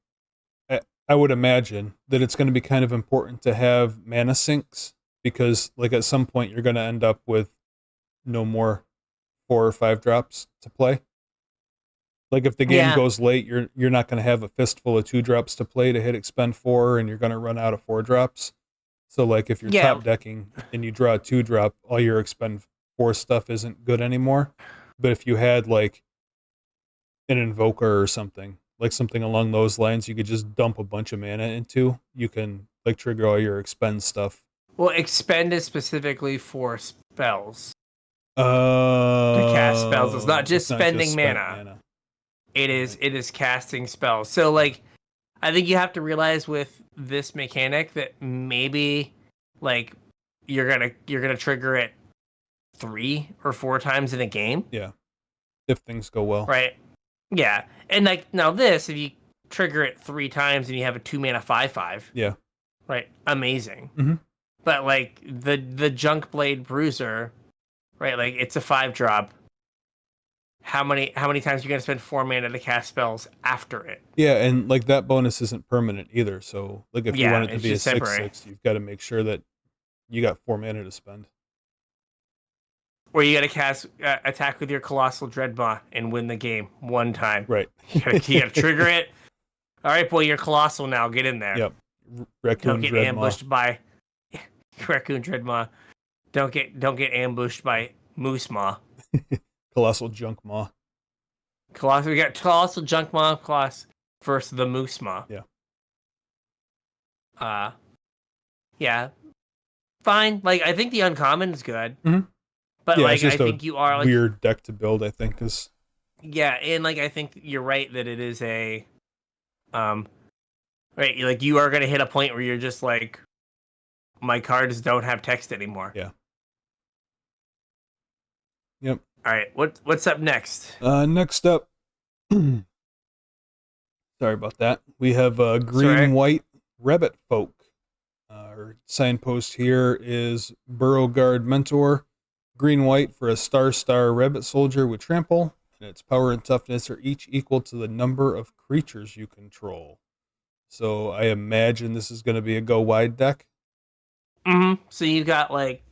S2: I would imagine that it's going to be kind of important to have mana sinks, because like at some point you're going to end up with no more 4 or 5 drops to play. Like if the game goes late, you're not going to have a fistful of 2 drops to play to hit expend 4, and you're going to run out of 4 drops. So like if you're top decking and you draw a 2-drop, all your expend 4 stuff isn't good anymore. But if you had like an invoker or something, like something along those lines, you could just dump a bunch of mana into. You can like trigger all your expend stuff.
S1: Well, expend is specifically for spells. To cast spells. It's not just spending mana. It is casting spells. So like, I think you have to realize with this mechanic that maybe like you're gonna trigger it 3 or 4 times in a game.
S2: Yeah, if things go well.
S1: Right. Yeah, and like now this, if you trigger it 3 times and you have a 2 mana 5/5.
S2: Yeah.
S1: Right. Amazing. But like the Junk Blade Bruiser, right? Like it's a 5-drop. How many times are you gonna spend 4 mana to cast spells after it?
S2: Yeah, and like that bonus isn't permanent either. So like if you want it to be a 6/6, you've got to make sure that you got 4 mana to spend.
S1: Or you got to cast attack with your Colossal Dreadmaw and win the game 1 time.
S2: Right.
S1: You got to trigger it. All right, boy, you're Colossal now. Get in there.
S2: Yep.
S1: Don't get ambushed by Raccoon Dreadmaw. Don't get ambushed by Moose Maw.
S2: Colossal Junk Maw.
S1: We got Colossal Junk Maw class versus the Moose Maw.
S2: Yeah.
S1: Yeah. Fine. Like I think the uncommon is good. But
S2: yeah,
S1: like I think you are like
S2: weird deck to build, I think is.
S1: Yeah, and like I think you're right that it is a right, like you are gonna hit a point where you're just like, my cards don't have text anymore.
S2: Yeah. Yep.
S1: All right, what's up next?
S2: Next up, sorry about that. We have
S1: Sorry.
S2: green-white Rabbit Folk. Our signpost here is Burrowguard Mentor. Green-white for a star Rabbit Soldier with Trample, and its power and toughness are each equal to the number of creatures you control. So I imagine this is going to be a go wide deck.
S1: So you got like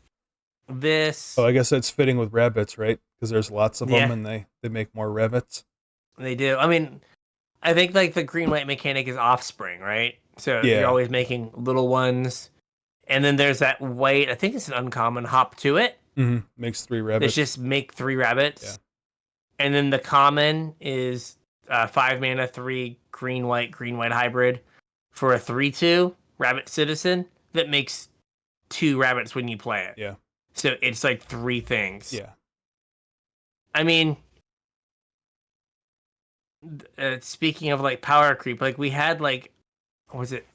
S2: Oh,
S1: this.
S2: I guess that's fitting with rabbits, right? Because there's lots of them,
S1: Yeah,
S2: and they make more rabbits.
S1: they do. I mean, I think like the green white mechanic is offspring, right? So you're
S2: Yeah.
S1: always making little ones, and then there's that white. I think it's an uncommon hop to it.
S2: Mm-hmm. Makes 3
S1: That's
S2: rabbits.
S1: just make 3
S2: Yeah.
S1: rabbits, and then the common is 5 mana, 3 green white hybrid for a 3/2 rabbit citizen that makes 2 rabbits when you play it.
S2: Yeah.
S1: So it's like 3 things.
S2: Yeah.
S1: I mean, speaking of like power creep, like we had like, what was it?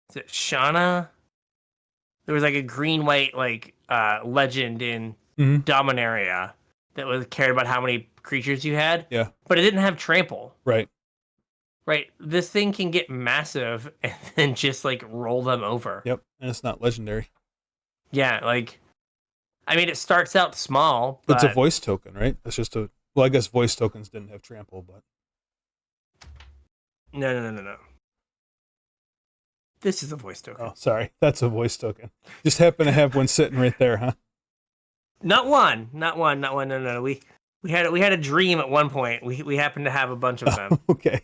S1: Is it Shauna? There was like a green white like legend in
S2: Mm-hmm.
S1: Dominaria that was cared about how many creatures you had.
S2: Yeah.
S1: But it didn't have trample.
S2: Right.
S1: Right. This thing can get massive and then just like roll them over.
S2: Yep. And it's not legendary.
S1: Yeah, like I mean it starts out small, but
S2: It's a voice token, right? That's just a well, I guess voice tokens didn't have trample, but
S1: no. This is a voice token.
S2: oh, sorry, that's a voice token. Just happen to have one sitting right there, huh?
S1: Not one. No. We had a dream at one point. We happened to have a bunch of them.
S2: Okay.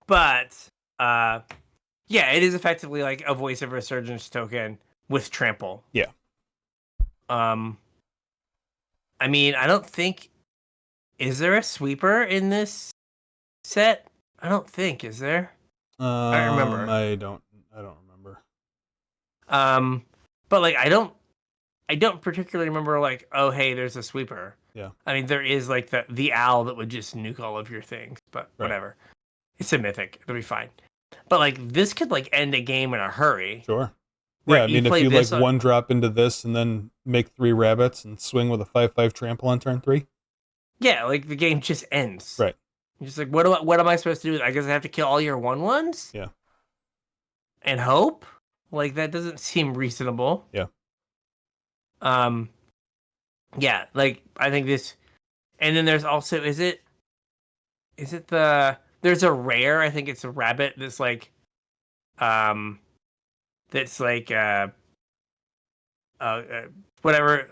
S1: But yeah, it is effectively like a voice of resurgence token with trample.
S2: Yeah.
S1: I mean, I don't think is there a sweeper in this set? I don't think, is there? I remember.
S2: I don't remember.
S1: But like I don't particularly remember like, oh hey, there's a sweeper.
S2: Yeah.
S1: I mean, there is like the owl that would just nuke all of your things, but
S2: Right.
S1: whatever. It's a mythic. It'll be fine. But like this could like end a game in a hurry.
S2: Sure.
S1: Right,
S2: Yeah, I mean, if you like
S1: on...
S2: one drop into this and then make 3 rabbits and swing with a 5/5 trample on turn 3.
S1: Yeah, like the game just ends.
S2: Right.
S1: You're just like, what am I supposed to do? I guess I have to kill all your 1/1s?
S2: Yeah.
S1: And hope? Like that doesn't seem reasonable.
S2: Yeah.
S1: Yeah, like I think this, and then there's also is it there's a rare, I think it's a rabbit that's like whatever.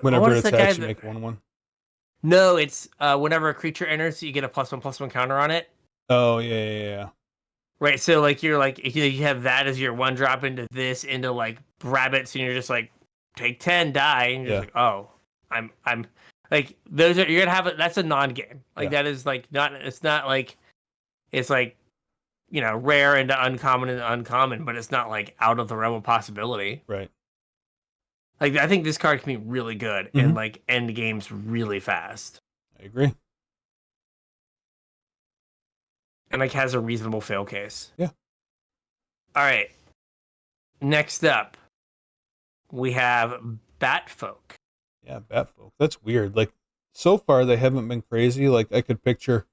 S2: Whenever it attacks, you make 1/1.
S1: No, it's whenever a creature enters, you get a +1/+1 counter on it.
S2: Oh yeah.
S1: Right, so like you're like you have that as your 1 drop into this into like rabbits, and you're just like take 10, die, and you're just like, oh, I'm like those are you're gonna have that's a non-game. Like that is like not it's not like it's like, you know, rare into uncommon, but it's not like out of the realm of possibility.
S2: Right.
S1: Like I think this card can be really good and like end games really fast.
S2: I agree.
S1: And like has a reasonable fail case.
S2: Yeah.
S1: All right. Next up, we have Batfolk.
S2: Yeah, Batfolk. That's weird. Like so far they haven't been crazy. Like I could picture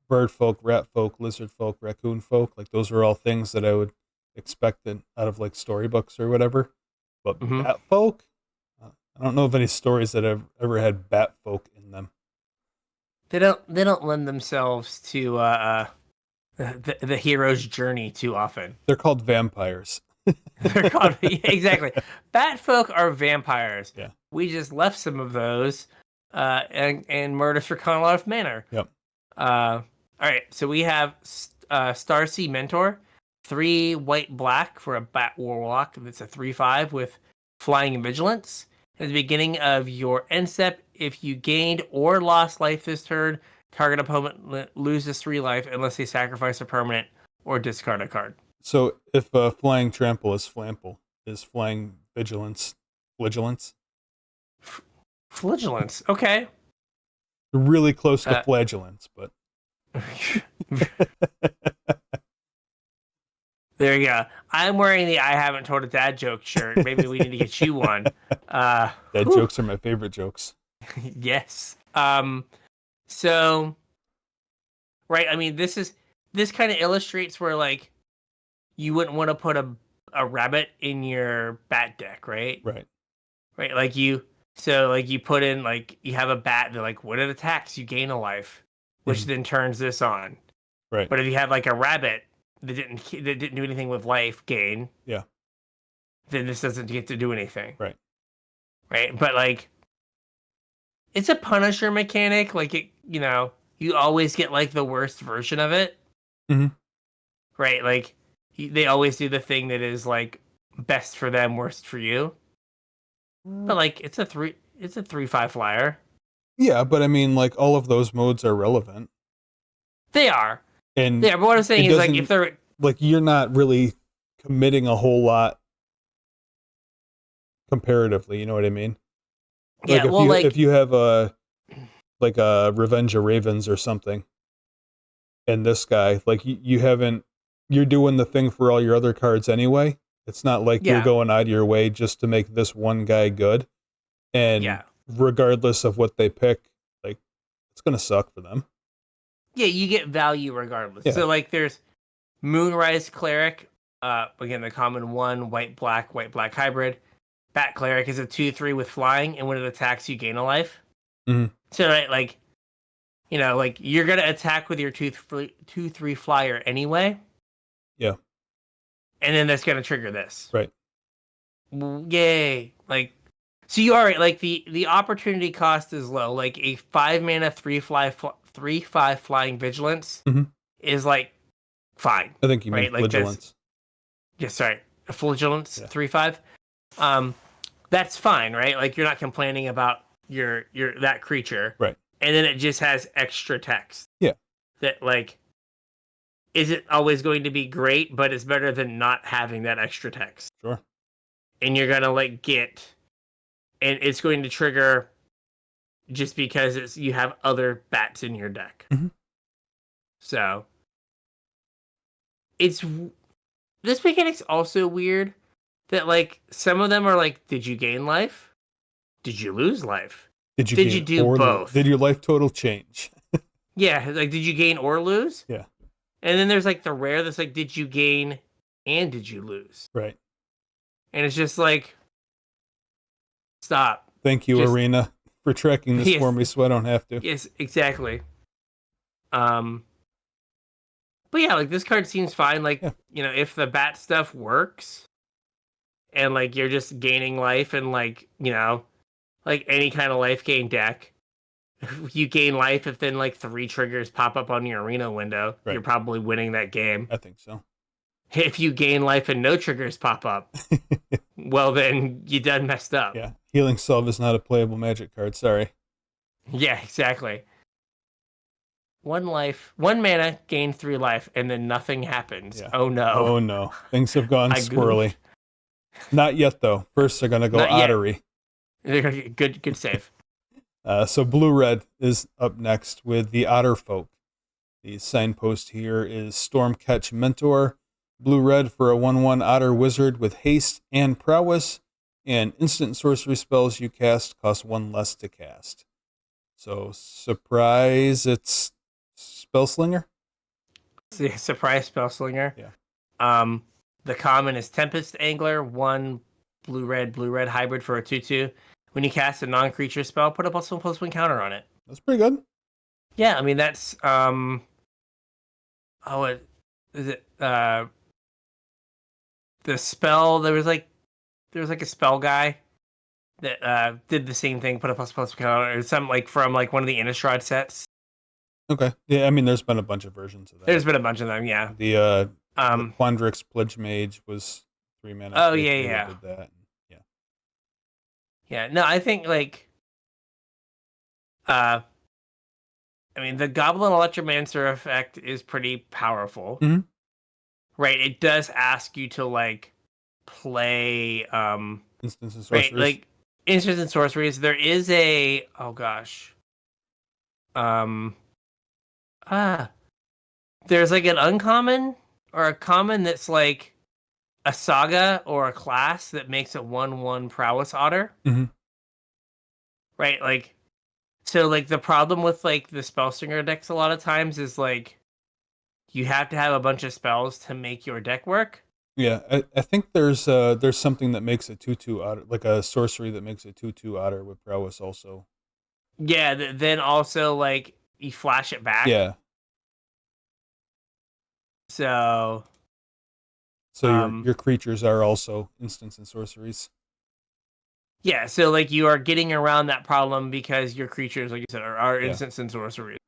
S2: bird folk, rat folk, lizard folk, raccoon folk. Like those are all things that I would expect out of like storybooks or whatever. But Batfolk, I don't know of any stories that have ever had Batfolk in them.
S1: They don't lend themselves to the hero's journey too often.
S2: They're called vampires.
S1: They're called exactly. Batfolk are vampires.
S2: Yeah.
S1: We just left some of those and Murders for Conloff Manor.
S2: Yep.
S1: All right, so we have Starsea Mentor, 3 white black for a Bat Warlock. That's a 3/5 with flying and vigilance. At the beginning of your end step, if you gained or lost life this turn, target opponent loses 3 life unless they sacrifice a permanent or discard a card.
S2: So if flying trample is flample, is flying vigilance flagellance?
S1: Flagellance, okay.
S2: Really close to flagellance, but
S1: There you go. I'm wearing the I haven't told a dad joke shirt. Maybe we need to get you one.
S2: Dad
S1: Whew.
S2: jokes are my favorite jokes.
S1: Yes. So right, I mean this kind of illustrates where like you wouldn't want to put a rabbit in your bat deck, right?
S2: Right.
S1: Right, like you put in like you have a bat that like when it attacks you gain a life, which then turns this on.
S2: Right.
S1: But if you had like a rabbit that didn't do anything with life gain,
S2: Yeah.
S1: then this doesn't get to do anything.
S2: Right.
S1: Right? But like it's a Punisher mechanic, like you always get like the worst version of it.
S2: Mhm.
S1: Right? Like they always do the thing that is like best for them, worst for you. But like it's a 3/5 flyer.
S2: Yeah, but I mean, like all of those modes are relevant,
S1: They are.
S2: and
S1: But what I'm saying
S2: it
S1: is like if
S2: doesn't
S1: they're
S2: like you're not really committing a whole lot comparatively. You know what I mean? Like
S1: yeah, well like
S2: if you have a Revenge of Ravens or something, and this guy like you haven't you're doing the thing for all your other cards anyway. It's not like you're
S1: yeah,
S2: going out of your way just to make this one guy good, and
S1: yeah.
S2: regardless of what they pick, like it's gonna suck for them.
S1: Yeah, you get value regardless.
S2: Yeah.
S1: So like there's Moonrise Cleric, again the common one, white black hybrid. Bat Cleric is a 2/3 with flying, and when it attacks you gain a life.
S2: Mhm.
S1: So right, like like you're gonna attack with your 2/3 flyer anyway.
S2: Yeah.
S1: And then that's gonna trigger this.
S2: Right.
S1: Yay. Like so you are right, like the opportunity cost is low. Like a 5 mana 3/5 flying vigilance
S2: Mhm.
S1: is like fine.
S2: I think you mean
S1: Right? Like that's
S2: Vigilance.
S1: yeah, sorry. Vigilance
S2: Yeah.
S1: 3/5. That's fine, right? Like you're not complaining about your that creature.
S2: Right.
S1: And then it just has extra text.
S2: Yeah.
S1: That like isn't always going to be great, but it's better than not having that extra text.
S2: Sure.
S1: And you're gonna like and it's going to trigger just because you have other bats in your deck.
S2: Mhm.
S1: So it's this mechanic's also weird that like some of them are like, did you gain life? Did you lose life?
S2: Did you
S1: Did
S2: gain
S1: you do
S2: or
S1: both?
S2: did your life total change?
S1: Yeah, like did you gain or lose?
S2: Yeah.
S1: And then there's like the rare that's like, did you gain and did you lose?
S2: Right.
S1: And it's just like, stop.
S2: Thank you,
S1: Just-
S2: Arena, for tracking this
S1: Yes.
S2: for me so I don't have to.
S1: Yes, exactly. But yeah, like this card seems fine. Like,
S2: Yeah.
S1: if the bat stuff works and like you're just gaining life and like, like any kind of life gain deck, you gain life if then like 3 triggers pop up on your arena window,
S2: Right.
S1: you're probably winning that game.
S2: I think so.
S1: If you gain life and no triggers pop up, well then you done messed up.
S2: Yeah. Healing Salve is not a playable Magic card. Sorry.
S1: Yeah, exactly. 1 life, 1 mana, gain 3 life, and then nothing happens.
S2: Yeah.
S1: Oh no.
S2: Oh no. Things have gone
S1: I
S2: squirrely. Not yet though. First they're gonna go
S1: Not yet.
S2: Ottery.
S1: Good save.
S2: So Blue Red is up next with the Otter Folk. The signpost here is Stormcatch Mentor. Blue Red for a 1/1 Otter Wizard with haste and prowess, and instant sorcery spells you cast cost 1 less to cast. So surprise, it's Spellslinger.
S1: Surprise Spellslinger.
S2: Yeah.
S1: The common is Tempest Angler, 1 blue red hybrid for a 2/2. When you cast a non-creature spell, put a +1/+1 counter on it.
S2: That's pretty good.
S1: Yeah, I mean that's what is it? The spell there was like a spell guy that did the same thing, put a +1/+1 counter, or something like from like one of the Innistrad sets.
S2: Okay. Yeah, I mean there's been a bunch of versions of that.
S1: There's been a bunch of them, yeah.
S2: The Quandrix Pledge Mage was 3 mana.
S1: Oh,
S2: They
S1: yeah.
S2: Did that. Yeah.
S1: Yeah, no, I think like I mean the Goblin Electromancer effect is pretty powerful.
S2: Mhm.
S1: Right? It does ask you to like play
S2: Instants and
S1: right,
S2: sorceries.
S1: like instants and sorceries. There is a there's like an uncommon or a common that's like a saga or a class that makes a 1/1 prowess otter,
S2: Mm-hmm.
S1: right? Like, so like the problem with like the spellslinger decks a lot of times is like you have to have a bunch of spells to make your deck work.
S2: Yeah, I think there's something that makes a 2/2 otter, like a sorcery that makes a 2/2 otter with prowess also.
S1: Yeah, then also like you flash it back.
S2: Yeah.
S1: So,
S2: So your creatures are also instants and sorceries.
S1: yeah, so like you are getting around that problem because your creatures, like you said, are
S2: Yeah.
S1: instants and sorceries.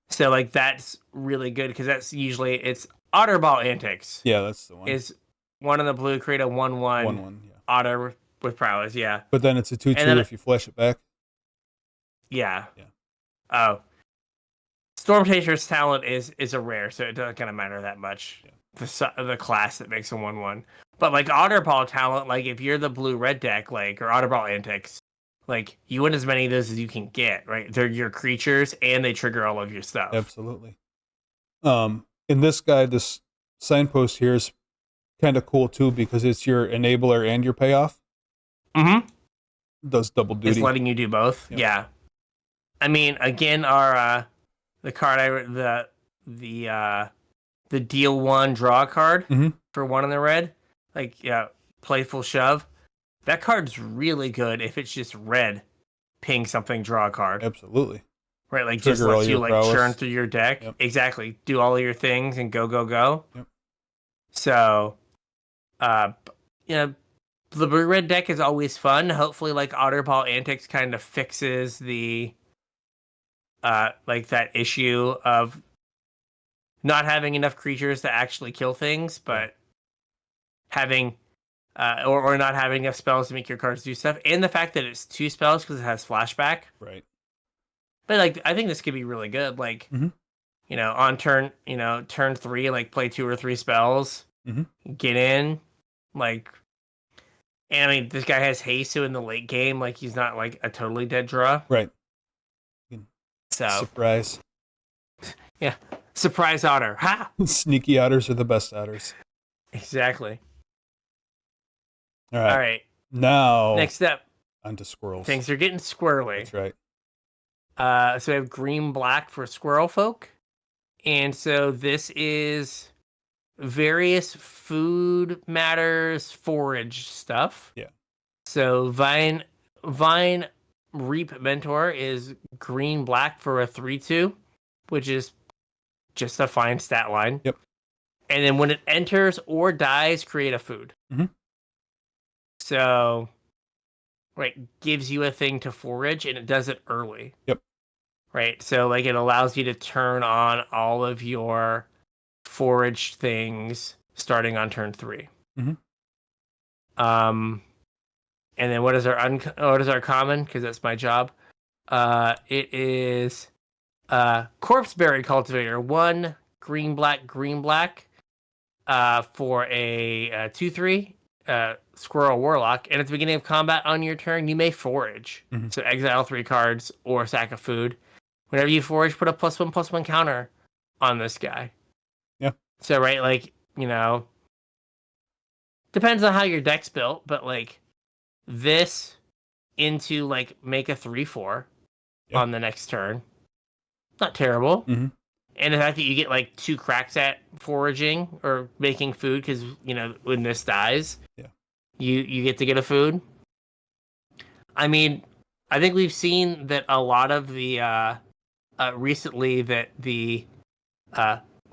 S1: So like that's really good because that's usually it's Otterball Antics
S2: Yeah, that's the one.
S1: is one in the blue, create a 1/1
S2: 1/1, yeah.
S1: otter with prowess, yeah.
S2: But then it's a
S1: And
S2: 2/2
S1: then
S2: if you flash it back.
S1: yeah.
S2: Yeah.
S1: Oh. Storm Chaser's talent is a rare, so it doesn't kind of matter that much.
S2: Yeah.
S1: The class that makes a 1/1. But like Otterball talent, like if you're the blue red deck, like or Otterball Antics, like you win as many of those as you can get, right? They're your creatures and they trigger all of your stuff.
S2: Absolutely. In this guy, this signpost here is kind of cool too because it's your enabler and your payoff.
S1: Mm-hmm.
S2: Does double duty.
S1: It's letting you do both.
S2: Yep.
S1: Yeah. I mean, again, our the card the deal one draw card
S2: Mm-hmm.
S1: for one in the red, like yeah, playful shove. That card's really good if it's just red, ping something, draw a card.
S2: Absolutely.
S1: Right, like
S2: Trigger
S1: just
S2: all
S1: lets you
S2: your
S1: like
S2: prowess.
S1: churn through your deck.
S2: Yep.
S1: Exactly. Do all of your things and go, go, go.
S2: Yep.
S1: So you know, the blue red deck is always fun. Hopefully like Otterball Antics kind of fixes the like that issue of not having enough creatures to actually kill things, but having or not having enough spells to make your cards do stuff, and the fact that it's 2 spells because it has flashback.
S2: Right.
S1: But like, I think this could be really good. Like, you know, on turn 3, like play 2 or 3 spells, get in, like, and I mean, this guy has haste, so in the late game, like, he's not like a totally dead draw.
S2: Right.
S1: So
S2: surprise.
S1: Yeah, surprise otter. Ha!
S2: Sneaky otters are the best otters.
S1: Exactly.
S2: All right.
S1: All right.
S2: Now,
S1: next up,
S2: onto squirrels.
S1: Things are getting squirrely.
S2: That's right.
S1: So we have green black for squirrel folk, and so this is various food matters forage stuff.
S2: Yeah.
S1: So Vine Reap Mentor is green black for a 3/2, which is just a fine stat line.
S2: Yep.
S1: And then when it enters or dies, create a food. So, right, gives you a thing to forage, and it does it early.
S2: Yep.
S1: Right, so like it allows you to turn on all of your forage things starting on turn 3. And then what is our common? Because that's my job. It is Corpseberry Cultivator, 1 green black for a 2/3 Squirrel Warlock, and at the beginning of combat on your turn, you may forage. So exile 3 cards or sack a food. Whenever you forage, put a +1/+1 counter on this guy.
S2: Yeah.
S1: So right, like, you know, depends on how your deck's built, but like this into like make a 3/4 on the next turn. Not terrible. And the fact that you get like 2 cracks at foraging or making food, because you know when this dies, you get to get a food. I mean, I think we've seen that a lot of the recently that the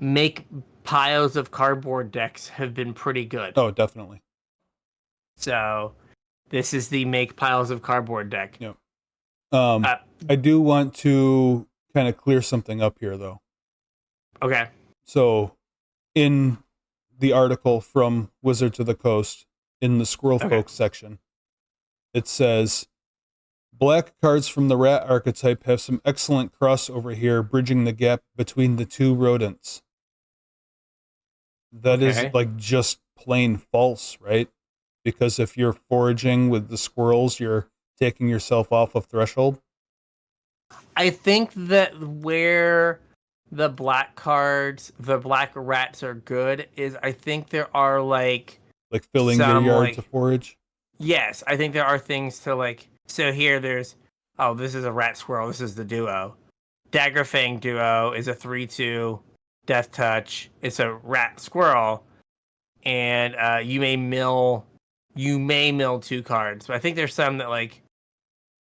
S1: make piles of cardboard decks have been pretty good.
S2: Oh, definitely.
S1: So this is the make piles of cardboard deck.
S2: Yep. I do want to kind of clear something up here, though.
S1: Okay.
S2: So, in the article from Wizards of the Coast, in the Squirrel Folk section, it says, black cards from the rat archetype have some excellent crossover here, bridging the gap between the 2 rodents. That is like just plain false, right? Because if you're foraging with the squirrels, you're taking yourself off of threshold.
S1: I think that where the black cards, the black rats are good is I think there are like
S2: filling their
S1: some
S2: yard to
S1: like
S2: forage.
S1: yes, I think there are things to like. So here there's this is a rat squirrel. This is the duo. Daggerfang duo is a 3/2 death touch. It's a rat squirrel, and you may mill 2 cards. But I think there's some that like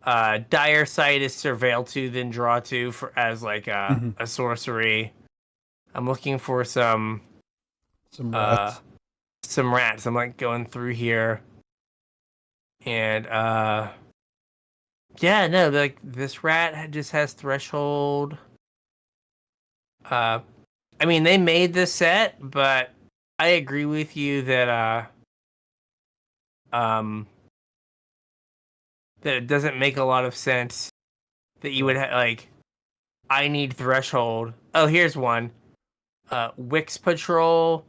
S1: dire sight is surveil 2 then draw 2 for as like a sorcery. I'm looking for some
S2: Rats.
S1: some rats. I'm like going through here, and yeah, no, like this rat just has threshold. I mean, they made this set, but I agree with you that that it doesn't make a lot of sense that you would like. I need threshold. Oh, here's one. Wix Patrol.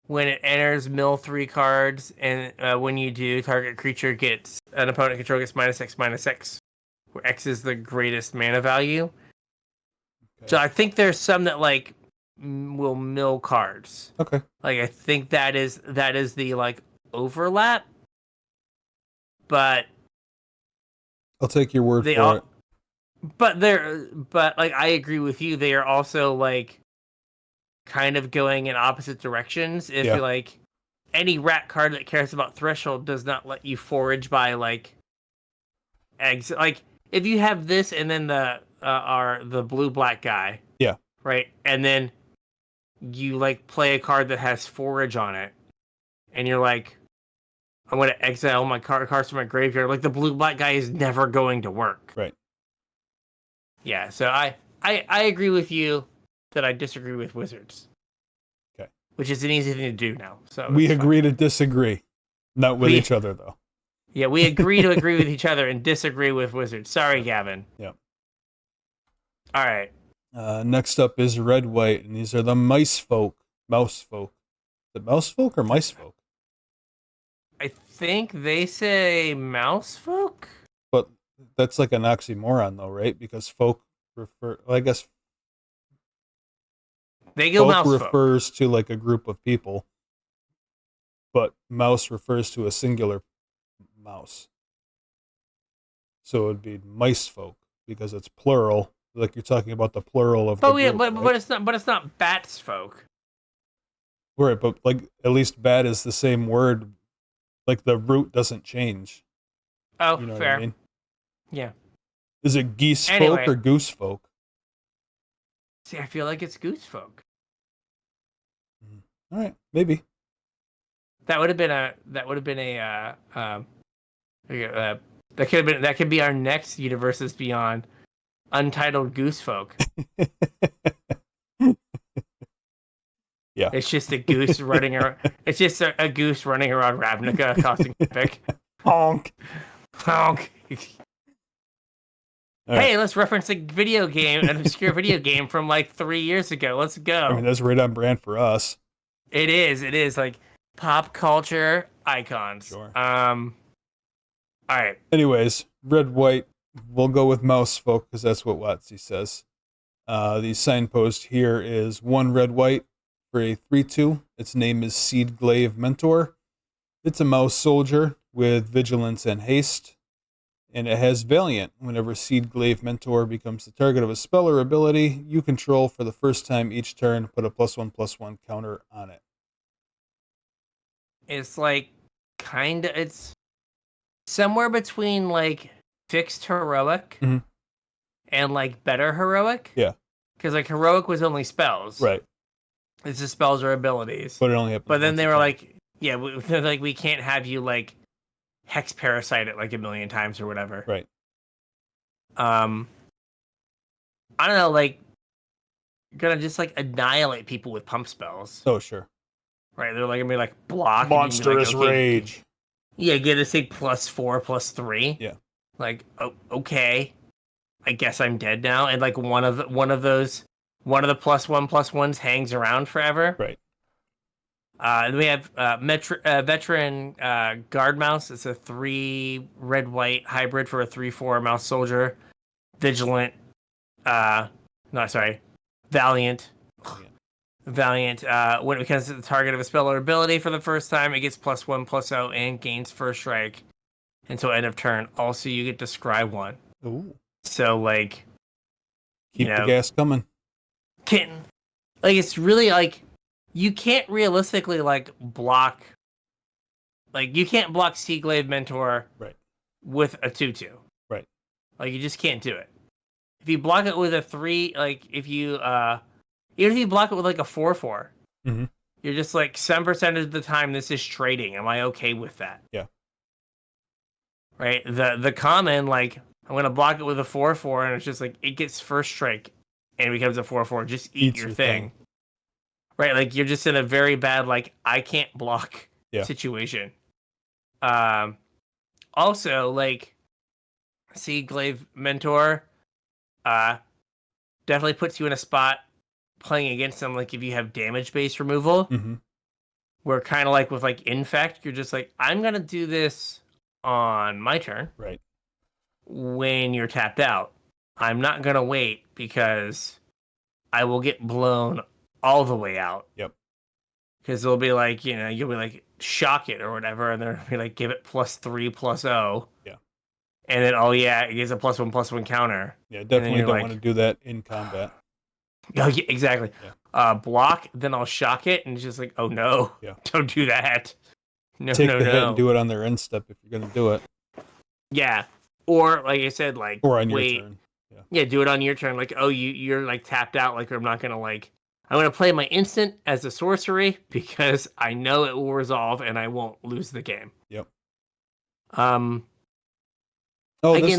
S1: When it enters, mill 3 cards, and when you do, target creature gets an opponent control gets -X/-X, where X is the greatest mana value.
S2: Okay.
S1: So I think there's some that like will mill cards.
S2: Okay.
S1: Like I think that is the like overlap, but
S2: I'll take your word for it.
S1: But like I agree with you. They are also like kind of going in opposite directions. If you like any rat card that cares about threshold does not let you forage by like eggs. Like if you have this and then the blue black guy.
S2: Yeah.
S1: Right? And then you like play a card that has forage on it. And you're like, I'm gonna exile my cards from my graveyard. Like the blue black guy is never going to work.
S2: Right.
S1: Yeah, so I agree with you that I disagree with Wizards.
S2: Okay.
S1: Which is an easy thing to do now. So
S2: we agree to disagree. Not with each other though.
S1: Yeah, we agree to agree with each other and disagree with Wizards. Sorry, Gavin.
S2: Yep.
S1: All right.
S2: Next up is red white, and these are the mice folk. Mouse folk. The mouse folk or mice folk?
S1: I think they say mouse folk.
S2: But that's like an oxymoron, though, right? Because folk refer. Well, I guess
S1: they go mouse folk
S2: refers to like a group of people, but mouse refers to a singular mouse. So it would be mice folk because it's plural. Like you're talking about the plural of.
S1: Oh
S2: the
S1: yeah,
S2: group,
S1: but it's not. But it's not bats folk.
S2: Right, but like at least bat is the same word. Like the root doesn't change.
S1: Oh,
S2: you know
S1: fair.
S2: What I mean?
S1: Yeah.
S2: Is it geese folk or goose folk?
S1: See, I feel like it's goose folk.
S2: All right, maybe.
S1: That would have been a. That could be our next Universes Beyond Untitled Goose Folk.
S2: Yeah.
S1: It's just a goose running around. It's just a goose running around Ravnica causing epic.
S2: Honk.
S1: Honk. Hey, let's reference a video game, an obscure video game from like 3 years ago. Let's go.
S2: I mean, that's right on brand for us.
S1: It is like pop culture icons.
S2: Sure.
S1: All right.
S2: Anyways, red white. We'll go with mouse folk because that's what WotC says. The signpost here is 1 red white for a 3/2. Its name is Seedglaive Mentor. It's a mouse soldier with vigilance and haste, and it has Valiant. Whenever Seedglaive Mentor becomes the target of a spell or ability you control for the first time each turn, put a +1/+1 counter on it.
S1: It's like it's somewhere between like fixed heroic and like better heroic.
S2: Yeah.
S1: Because like heroic was only spells.
S2: Right.
S1: It's just spells or abilities.
S2: But it only happens.
S1: But then they were like, yeah, they're like, we can't have you like hex parasite it like a million times or whatever.
S2: Right.
S1: I don't know, like you're gonna just like annihilate people with pump spells.
S2: Oh sure.
S1: Right. They're like gonna be like block.
S2: Monstrous rage.
S1: Yeah, get this thing +4/+3.
S2: Yeah.
S1: Like, oh, okay. I guess I'm dead now. And like one of the +1/+1s hangs around forever.
S2: Right.
S1: And we have veteran guard mouse. It's a 3 red-white hybrid for a 3/4 mouse soldier. Vigilant. Valiant.
S2: Brilliant.
S1: Valiant. When it becomes the target of a spell or ability for the first time, it gets +1/+0 and gains first strike until end of turn. Also, you get to scry 1.
S2: Ooh.
S1: So, like,
S2: Keep the gas coming.
S1: Kitten. Like, it's really, like, you can't realistically, like, block. Like, you can't block Seaglaive Mentor
S2: Right.
S1: with a 2/2.
S2: Right.
S1: Like, you just can't do it. If you block it with a 3, like, if you, even if you block it with, like, a 4/4,
S2: mm-hmm.
S1: you're just like, 7% of the time this is trading. Am I okay with that?
S2: Yeah.
S1: Right? The common, like, I'm going to block it with a 4/4, and it's just like, it gets first strike, and it becomes a 4/4. Just eat your thing. Right? Like, you're just in a very bad, like, I can't block situation. Also, like, Seaglaive Mentor definitely puts you in a spot playing against them, like, if you have damage-based removal,
S2: mm-hmm.
S1: where kind of like with, like, Infect, you're just like, I'm going to do this on my turn.
S2: Right.
S1: When you're tapped out. I'm not going to wait because I will get blown all the way out.
S2: Yep.
S1: Because they'll be like, you'll be like, shock it or whatever, and they'll be like, give it +3/+0.
S2: Yeah.
S1: And then, oh yeah, it gives a +1/+1 counter.
S2: Yeah, definitely don't want to do that in combat.
S1: Oh, yeah, exactly.
S2: Yeah.
S1: Block, then I'll shock it, and it's just like, oh no, don't do that. No,
S2: Take the hit and do it on their end step if you're going to do it.
S1: Yeah. Or, like I said, like,
S2: or on your turn.
S1: Yeah, do it on your turn. Like, oh, you're like tapped out. Like, I'm not going to, like, I'm going to play my instant as a sorcery because I know it will resolve and I won't lose the game.
S2: Yep.
S1: Again,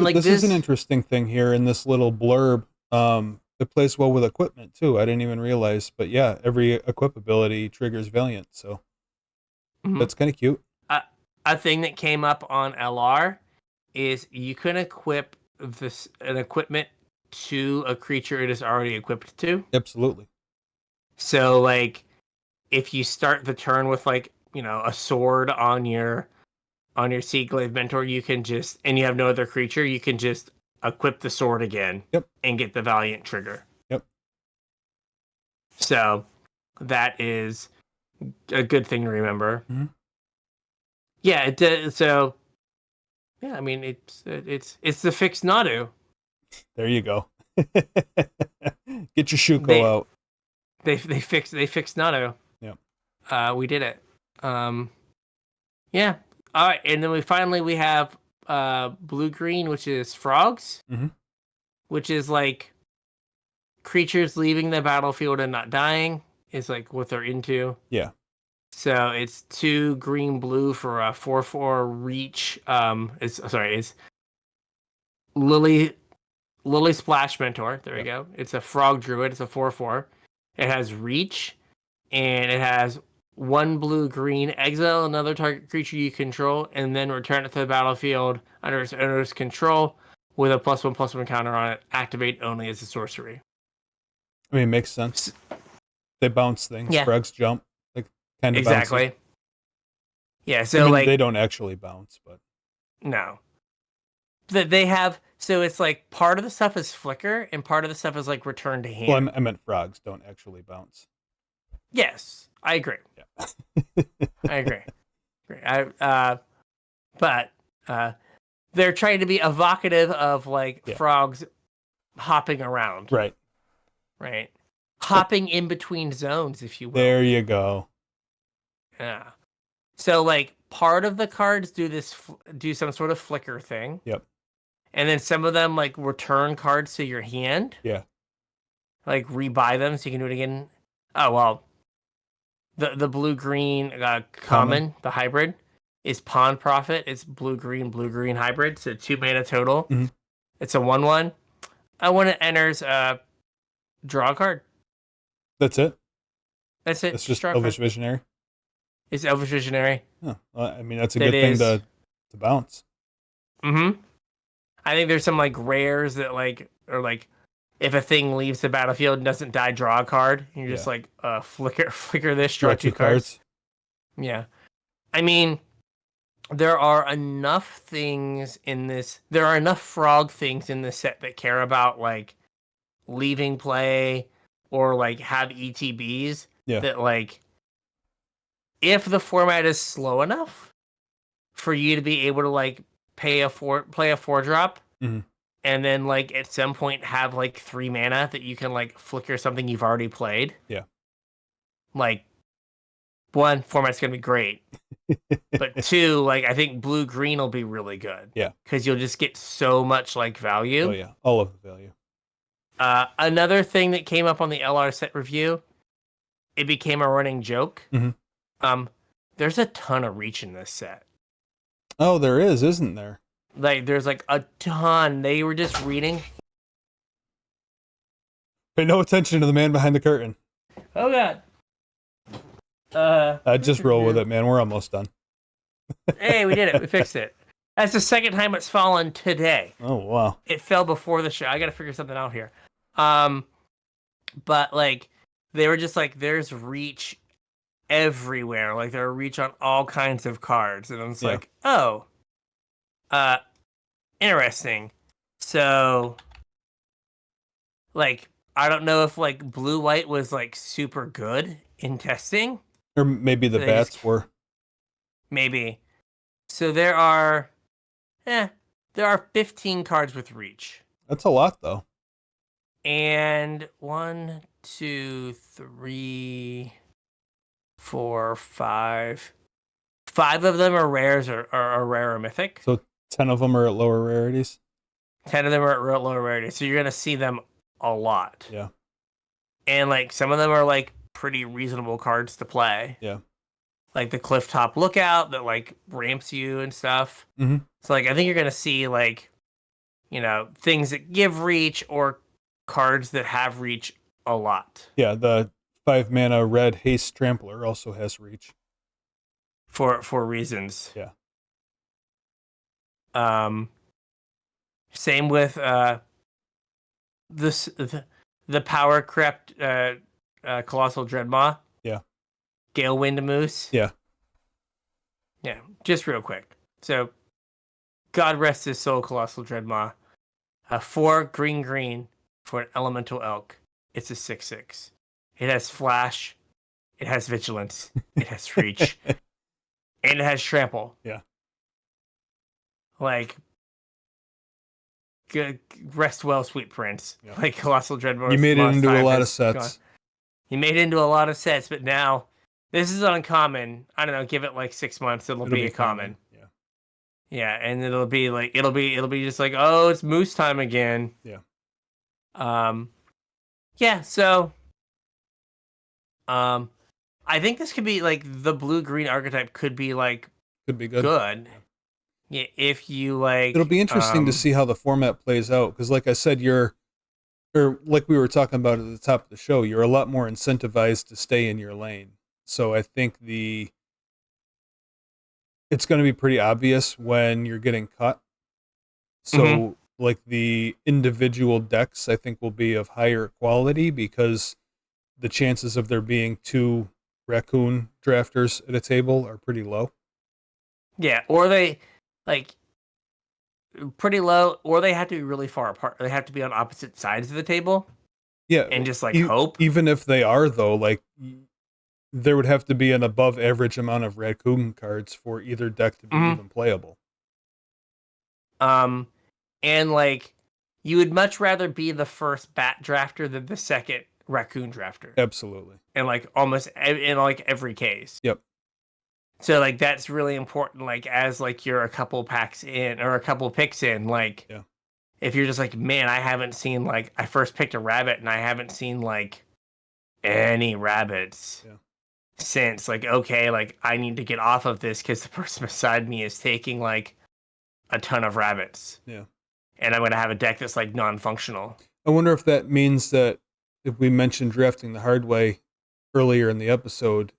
S2: this is an interesting thing here in this little blurb. It plays well with equipment too. I didn't even realize, but yeah, every equip ability triggers Valiant, so that's kind of cute.
S1: A thing that came up on LR is you can equip an equipment to a creature it is already equipped to.
S2: Absolutely.
S1: So, like, if you start the turn with, like, a sword on your Seaglaive Mentor, you can just, and you have no other creature, you can just equip the sword again.
S2: Yep.
S1: And get the Valiant trigger.
S2: Yep.
S1: So that is a good thing to remember.
S2: Mm-hmm.
S1: Yeah, it did. So yeah, I mean, it's the fixed Nadu.
S2: There you go. Get your Shuko out.
S1: They fixed Nadu.
S2: Yeah.
S1: We did it. Yeah. All right, and then we have blue green, which is frogs, which is like creatures leaving the battlefield and not dying is like what they're into.
S2: Yeah.
S1: So it's 2 green blue for a 4/4 reach. It's Lily Splash Mentor. There we go. It's a frog druid. It's a 4/4. It has reach, and it has 1 blue green. Exile another target creature you control, and then return it to the battlefield under its owner's control with a +1/+1 counter on it. Activate only as a sorcery.
S2: I mean, it makes sense. They bounce things.
S1: Yeah.
S2: Frogs jump. Like kind of
S1: exactly.
S2: Bouncy.
S1: Yeah. So like
S2: they don't actually bounce, but
S1: no. They have. So it's like part of the stuff is flicker, and part of the stuff is like return to hand.
S2: Well, I meant frogs don't actually bounce.
S1: Yes, I agree.
S2: Yeah.
S1: I agree. But they're trying to be evocative of like frogs hopping around.
S2: Right.
S1: Right. Hopping in between zones, if you will.
S2: There you go.
S1: Yeah. So like part of the cards do some sort of flicker thing.
S2: Yep.
S1: And then some of them like return cards to your hand.
S2: Yeah.
S1: Like rebuy them so you can do it again. Oh well. The blue green common, the hybrid, is Pawn Prophet. It's blue green hybrid. So 2 mana total.
S2: Mm-hmm.
S1: It's a 1/1. When it enters, draw a card.
S2: That's it.
S1: That's it.
S2: It's just Elvish Visionary.
S1: It's Elvish Visionary.
S2: Oh, well, I mean, that's a good thing to bounce.
S1: Mm-hmm. I think there's some like rares that like or like if a thing leaves the battlefield and doesn't die, draw a card. You're just like flicker this, draw 2 cards. Yeah. I mean, there are enough things in this. There are enough frog things in this set that care about like leaving play, or like have ETBs
S2: Yeah.
S1: that like if the format is slow enough for you to be able to like play a 4-drop
S2: Mhm.
S1: and then like at some point have like 3 mana that you can like flicker something you've already played.
S2: Yeah.
S1: Like, one, format's gonna be great. But 2, like I think blue green will be really good.
S2: Yeah.
S1: Because you'll just get so much like value.
S2: Oh yeah, all of the value.
S1: Another thing that came up on the LR set review, it became a running joke.
S2: Mhm.
S1: There's a ton of reach in this set.
S2: Oh, there is, isn't there?
S1: Like there's like a ton. They were just reading.
S2: Pay no attention to the man behind the curtain.
S1: Oh god.
S2: Just roll with it, man. We're almost done.
S1: Hey, we did it. We fixed it. That's the second time it's fallen today.
S2: Oh wow.
S1: It fell before the show. I gotta figure something out here. But like they were just like, there's reach everywhere. Like there's reach on all kinds of cards, and it's like, oh, interesting. So, like, I don't know if like blue white was like super good in testing,
S2: Or maybe the bats were.
S1: Maybe. So there are 15 cards with reach.
S2: That's a lot, though.
S1: And 1, 2, 3, 4, 5. 5 of them are rares or rare or mythic.
S2: So 10 of them are at lower rarities?
S1: 10 of them are at lower rarities. So you're going to see them a lot.
S2: Yeah. And
S1: like some of them are like pretty reasonable cards to play.
S2: Yeah.
S1: Like the Clifftop Lookout that like ramps you and stuff.
S2: Mm-hmm.
S1: So like I think you're going to see like, things that give reach or cards that have reach a lot.
S2: Yeah, the 5 mana red haste trampler also has reach.
S1: For reasons.
S2: Yeah.
S1: Same with the power crept Colossal Dreadmaw.
S2: Yeah.
S1: Galewind Moose.
S2: Yeah.
S1: Yeah, just real quick. So God rest his soul, Colossal Dreadmaw. 4 green for an elemental elk. It's a 6/6. It has flash. It has vigilance. It has reach. And it has trample.
S2: Yeah.
S1: Like, good, rest well, sweet prince.
S2: Yeah.
S1: Like Colossal Dreadmaw.
S2: You made it into a lot of sets.
S1: Gone. You made it into a lot of sets, but now this is uncommon. I don't know. Give it like 6 months, it'll be a common.
S2: Yeah.
S1: Yeah, and it'll be just like, oh, it's moose time again.
S2: Yeah.
S1: Yeah. So, I think this could be like the blue-green archetype could be like
S2: could be good.
S1: Good. Yeah, if you like.
S2: It'll be interesting to see how the format plays out because, like I said, or like we were talking about at the top of the show, you're a lot more incentivized to stay in your lane. So I think it's going to be pretty obvious when you're getting cut. So like the individual decks, I think will be of higher quality because the chances of there being 2 raccoon drafters at a table are pretty low.
S1: Yeah, or they like pretty low, or they have to be really far apart. They have to be on opposite sides of the table.
S2: Yeah,
S1: and just like hope.
S2: Even if they are, though, like there would have to be an above average amount of raccoon cards for either deck to be even playable.
S1: And like you would much rather be the first bat drafter than the second raccoon drafter.
S2: Absolutely.
S1: And like almost in like every case.
S2: Yep.
S1: So like that's really important. Like as like you're a couple packs in or a couple picks in, like if you're just like, man, I haven't seen like I first picked a rabbit and I haven't seen like any rabbits since. Like okay, like I need to get off of this because the person beside me is taking like a ton of rabbits.
S2: Yeah.
S1: And I'm gonna have a deck that's like non-functional.
S2: I wonder if that means that if we mentioned drafting the hard way earlier in the episode,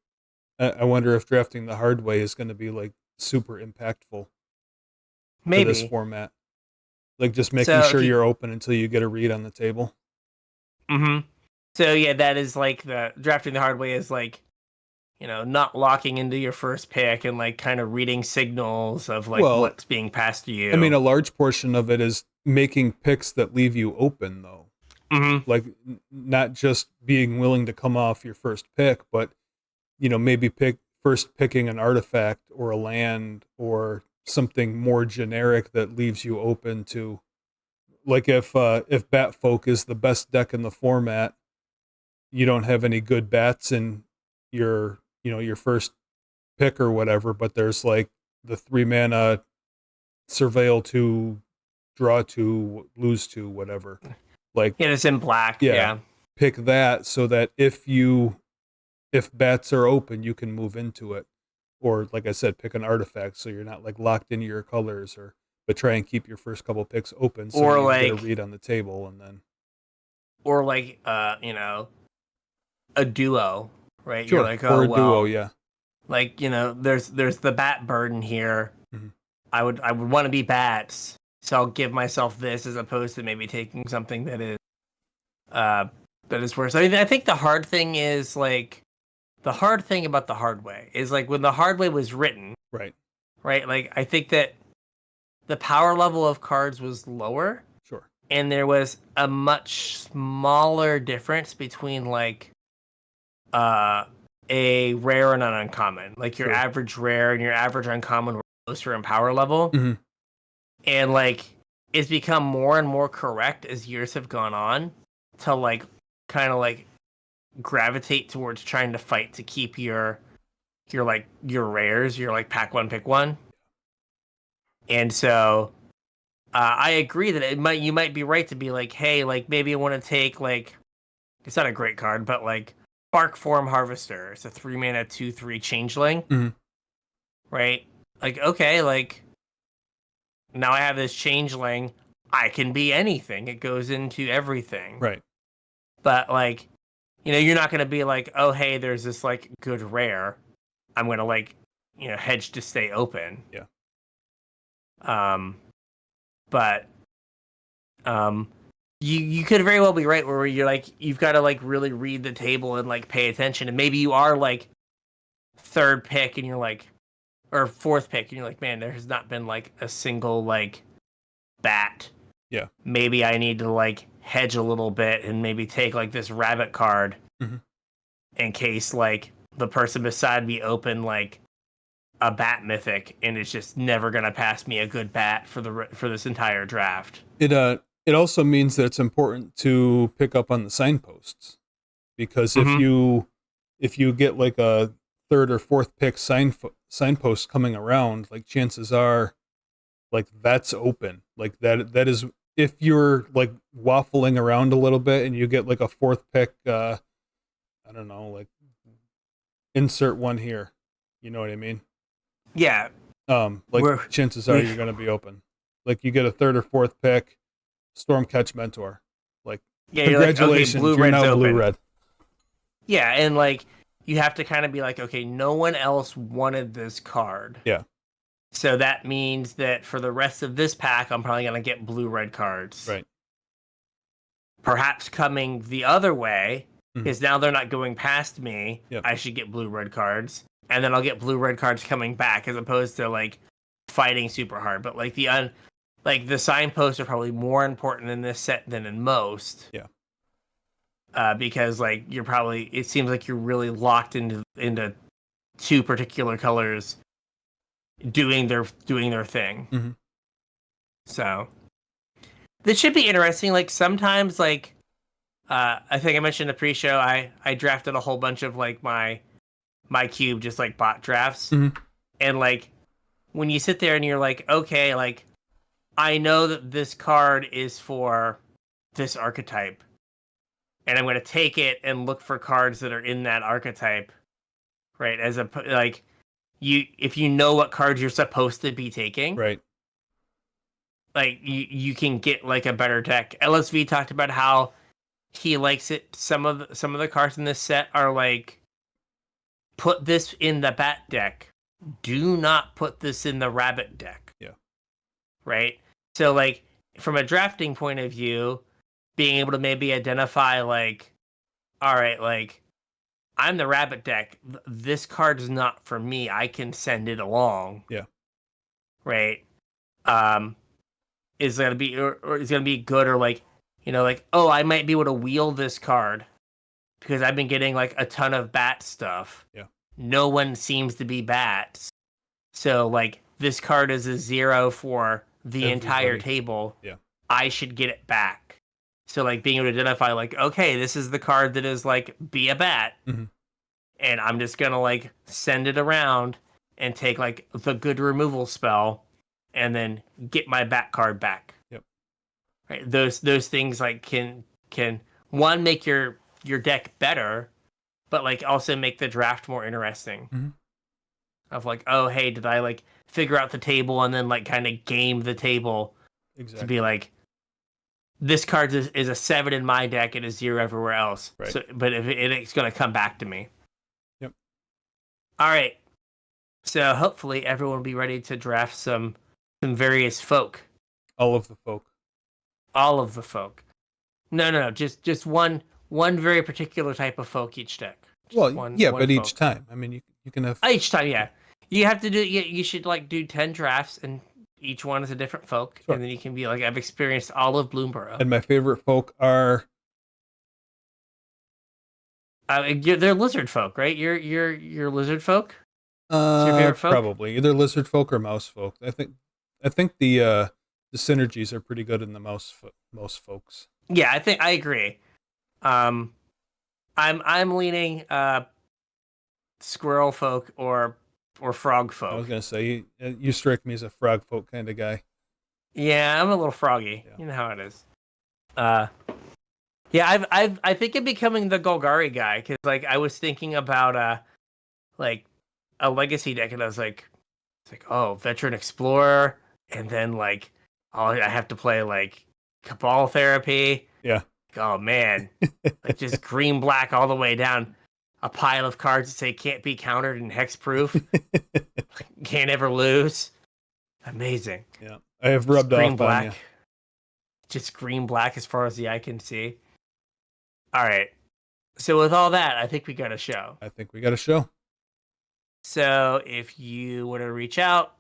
S2: I wonder if drafting the hard way is going to be like super impactful.
S1: Maybe
S2: for this format, like just making sure you're open until you get a read on the table.
S1: So yeah, that is like the drafting the hard way is like, not locking into your first pick and like kind of reading signals of like what's being passed to you.
S2: I mean, a large portion of it is making picks that leave you open, though.
S1: Mm-hmm.
S2: Like not just being willing to come off your first pick, but maybe picking an artifact or a land or something more generic that leaves you open to, like if Bat Folk is the best deck in the format, you don't have any good bats in your first pick or whatever, but there's like the 3 mana surveil 2, draw 2, lose 2, whatever. Like
S1: Yeah, it's in black.
S2: yeah,
S1: Yeah.
S2: pick that so that if bats are open, you can move into it. Or like I said, pick an artifact so you're not like locked into your colors, but try and keep your first couple picks open so
S1: Or
S2: you can get a
S1: like,
S2: read on the table and then
S1: or like, a duo, right? You're
S2: sure.
S1: like,
S2: Or
S1: oh
S2: a duo,
S1: well,
S2: yeah.
S1: like there's the bat burden here.
S2: Mm-hmm.
S1: I would want to be bats, so I'll give myself this as opposed to maybe taking something uh that is worse. I mean, I think the hard thing is like the hard thing about the hard way is like when the hard way was written,
S2: Right.
S1: right? Like I think that the power level of cards was lower,
S2: Sure.
S1: and there was a much smaller difference between like uh a rare and an uncommon. Like your
S2: Sure.
S1: average rare and your average uncommon were closer in power level.
S2: Mm-hmm.
S1: And like it's become more and more correct as years have gone on to like kind of like gravitate towards trying to fight to keep your rares, your like pack one pick one. And so I agree that you might be right to be like, hey, like maybe I want to take like it's not a great card, but like Spark Form Harvester. It's a 3 mana 2/3 changeling.
S2: Mm-hmm.
S1: Right? Like, okay, like now I have this changeling. I can be anything. It goes into everything.
S2: Right.
S1: But like, you're not gonna be like, oh hey, there's this like good rare. I'm gonna like, hedge to stay open.
S2: Yeah.
S1: But you could very well be right where you're like you've got to like really read the table and like pay attention, and maybe you are like third pick and you're like or fourth pick and you're like, man, there has not been like a single like bat.
S2: Yeah.
S1: Maybe I need to like hedge a little bit and maybe take like this rabbit card
S2: Mm-hmm.
S1: in case like the person beside me open like a bat mythic and it's just never gonna pass me a good bat for this entire draft.
S2: It also means that it's important to pick up on the signposts, because if
S1: Mhm.
S2: you get like a third or fourth pick signpost coming around, like chances are like that's open. Like that is, if you're like waffling around a little bit and you get like a fourth pick, I don't know, like insert one here. You know what I mean?
S1: Yeah.
S2: Like chances are you're going to be open. Like you get a third or fourth pick, Stormcatch Mentor. Like
S1: Yeah,
S2: congratulations,
S1: you're like, okay,
S2: you're
S1: blue-red's
S2: now
S1: open.
S2: blue-red.
S1: Yeah, and like you have to kind of be like, okay, no one else wanted this card.
S2: Yeah.
S1: So that means that for the rest of this pack, I'm probably going to get blue-red cards.
S2: Right.
S1: Perhaps coming the other way,
S2: Mhm.
S1: because now they're not going past me,
S2: Yep.
S1: I should get blue-red cards. And then I'll get blue-red cards coming back as opposed to like fighting super hard. But like the signposts are probably more important in this set than in most.
S2: Yeah.
S1: Because like it seems like you're really locked into two particular colors doing their thing.
S2: Mhm.
S1: So this should be interesting. Like sometimes like I think I mentioned in the pre-show I drafted a whole bunch of like my cube just like bot drafts.
S2: Mhm.
S1: And like when you sit there and you're like, okay, like I know that this card is for this archetype, and I'm going to take it and look for cards that are in that archetype, right? Like if you know what cards you're supposed to be taking,
S2: Right.
S1: like you can get like a better deck. LSV talked about how he likes it. Some of the cards in this set are like, put this in the bat deck. Do not put this in the rabbit deck.
S2: Yeah.
S1: Right? So like from a drafting point of view, being able to maybe identify like, all right, like I'm the rabbit deck. This card is not for me. I can send it along.
S2: Yeah.
S1: Right? Is gonna be or is gonna be good, or like You know, like, oh, I might be able to wheel this card because I've been getting like a ton of bat stuff.
S2: Yeah.
S1: No one seems to be bats. So like this card is a 0 for the entire
S2: Everybody.
S1: table.
S2: Yeah.
S1: I should get it back. So like being able to identify like, okay, this is the card that is like be a bat.
S2: Mm-hmm.
S1: And I'm just gonna like send it around and take like the good removal spell and then get my bat card back.
S2: Yep.
S1: Right. Those things like can one make your deck better, but like also make the draft more interesting.
S2: Mm-hmm.
S1: Of like, oh hey, did I like figure out the table and then like kind of game the table to be like, this card is a 7 in my deck and a 0 everywhere else.
S2: Right.
S1: So, but if it's gonna come back to me.
S2: Yep.
S1: All right. So hopefully everyone will be ready to draft some various folk.
S2: All of the folk.
S1: All of the folk. No. Just one very particular type of folk each deck. Just
S2: Well,
S1: one
S2: but
S1: folk.
S2: each time. I mean, you can have
S1: each time, yeah. You have to do. You should like do 10 drafts, and each one is a different folk,
S2: Sure.
S1: and then you can be like, I've experienced all of Bloomborough.
S2: And my favorite folk are.
S1: They're lizard folk, right? You're lizard folk.
S2: Your
S1: favorite folk?
S2: Probably either lizard folk or mouse folk. I think the synergies are pretty good in the mouse folks.
S1: Yeah, I agree. I'm leaning squirrel folk or frog folk.
S2: I was gonna say you strike me as a frog folk kind of guy.
S1: Yeah, I'm a little froggy.
S2: Yeah.
S1: You know how it is. Yeah, I think I'm becoming the Golgari guy because like I was thinking about like a legacy deck and I was like, it's like, oh, veteran explorer, and then like I have to play like Cabal Therapy.
S2: Yeah.
S1: Oh man, like just green black all the way down. A pile of cards that say can't be countered and hexproof. Can't ever lose. Amazing.
S2: Yeah, I have rubbed
S1: green
S2: off
S1: black.
S2: on you.
S1: Just green black as far as the eye can see. All right. So with all that, I think we got a show.
S2: I think we got a show.
S1: So if you want to reach out,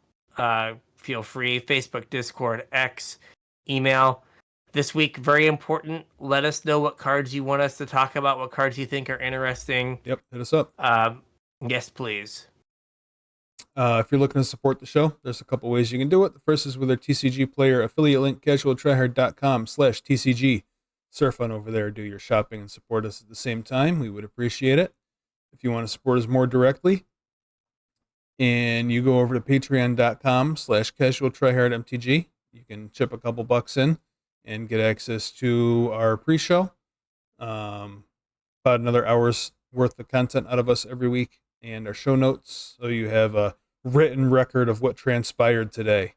S1: feel free. Facebook, Discord, X, email. This week, very important. Let us know what cards you want us to talk about, what cards you think are interesting.
S2: Yep, hit us up.
S1: Yes, please.
S2: If you're looking to support the show, there's a couple ways you can do it. The first is with our TCG player affiliate link, CasualTryHard.com/TCG. Surf on over there, do your shopping, and support us at the same time. We would appreciate it. If you want to support us more directly, and you go over to Patreon.com/CasualTryHardMTG, you can chip a couple bucks in and get access to our pre-show. About another hour's worth of content out of us every week, and our show notes, so you have a written record of what transpired today.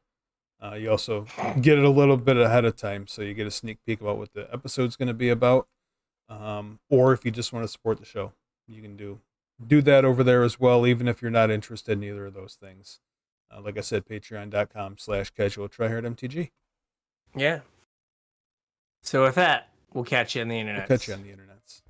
S2: You also get it a little bit ahead of time, so you get a sneak peek about what the episode's going to be about. Or if you just want to support the show, you can do that over there as well, even if you're not interested in either of those things. Like I said, Patreon.com/CasualTryHardMTG.
S1: Yeah. So with that, we'll catch you on the internet.
S2: We'll catch you on the internets.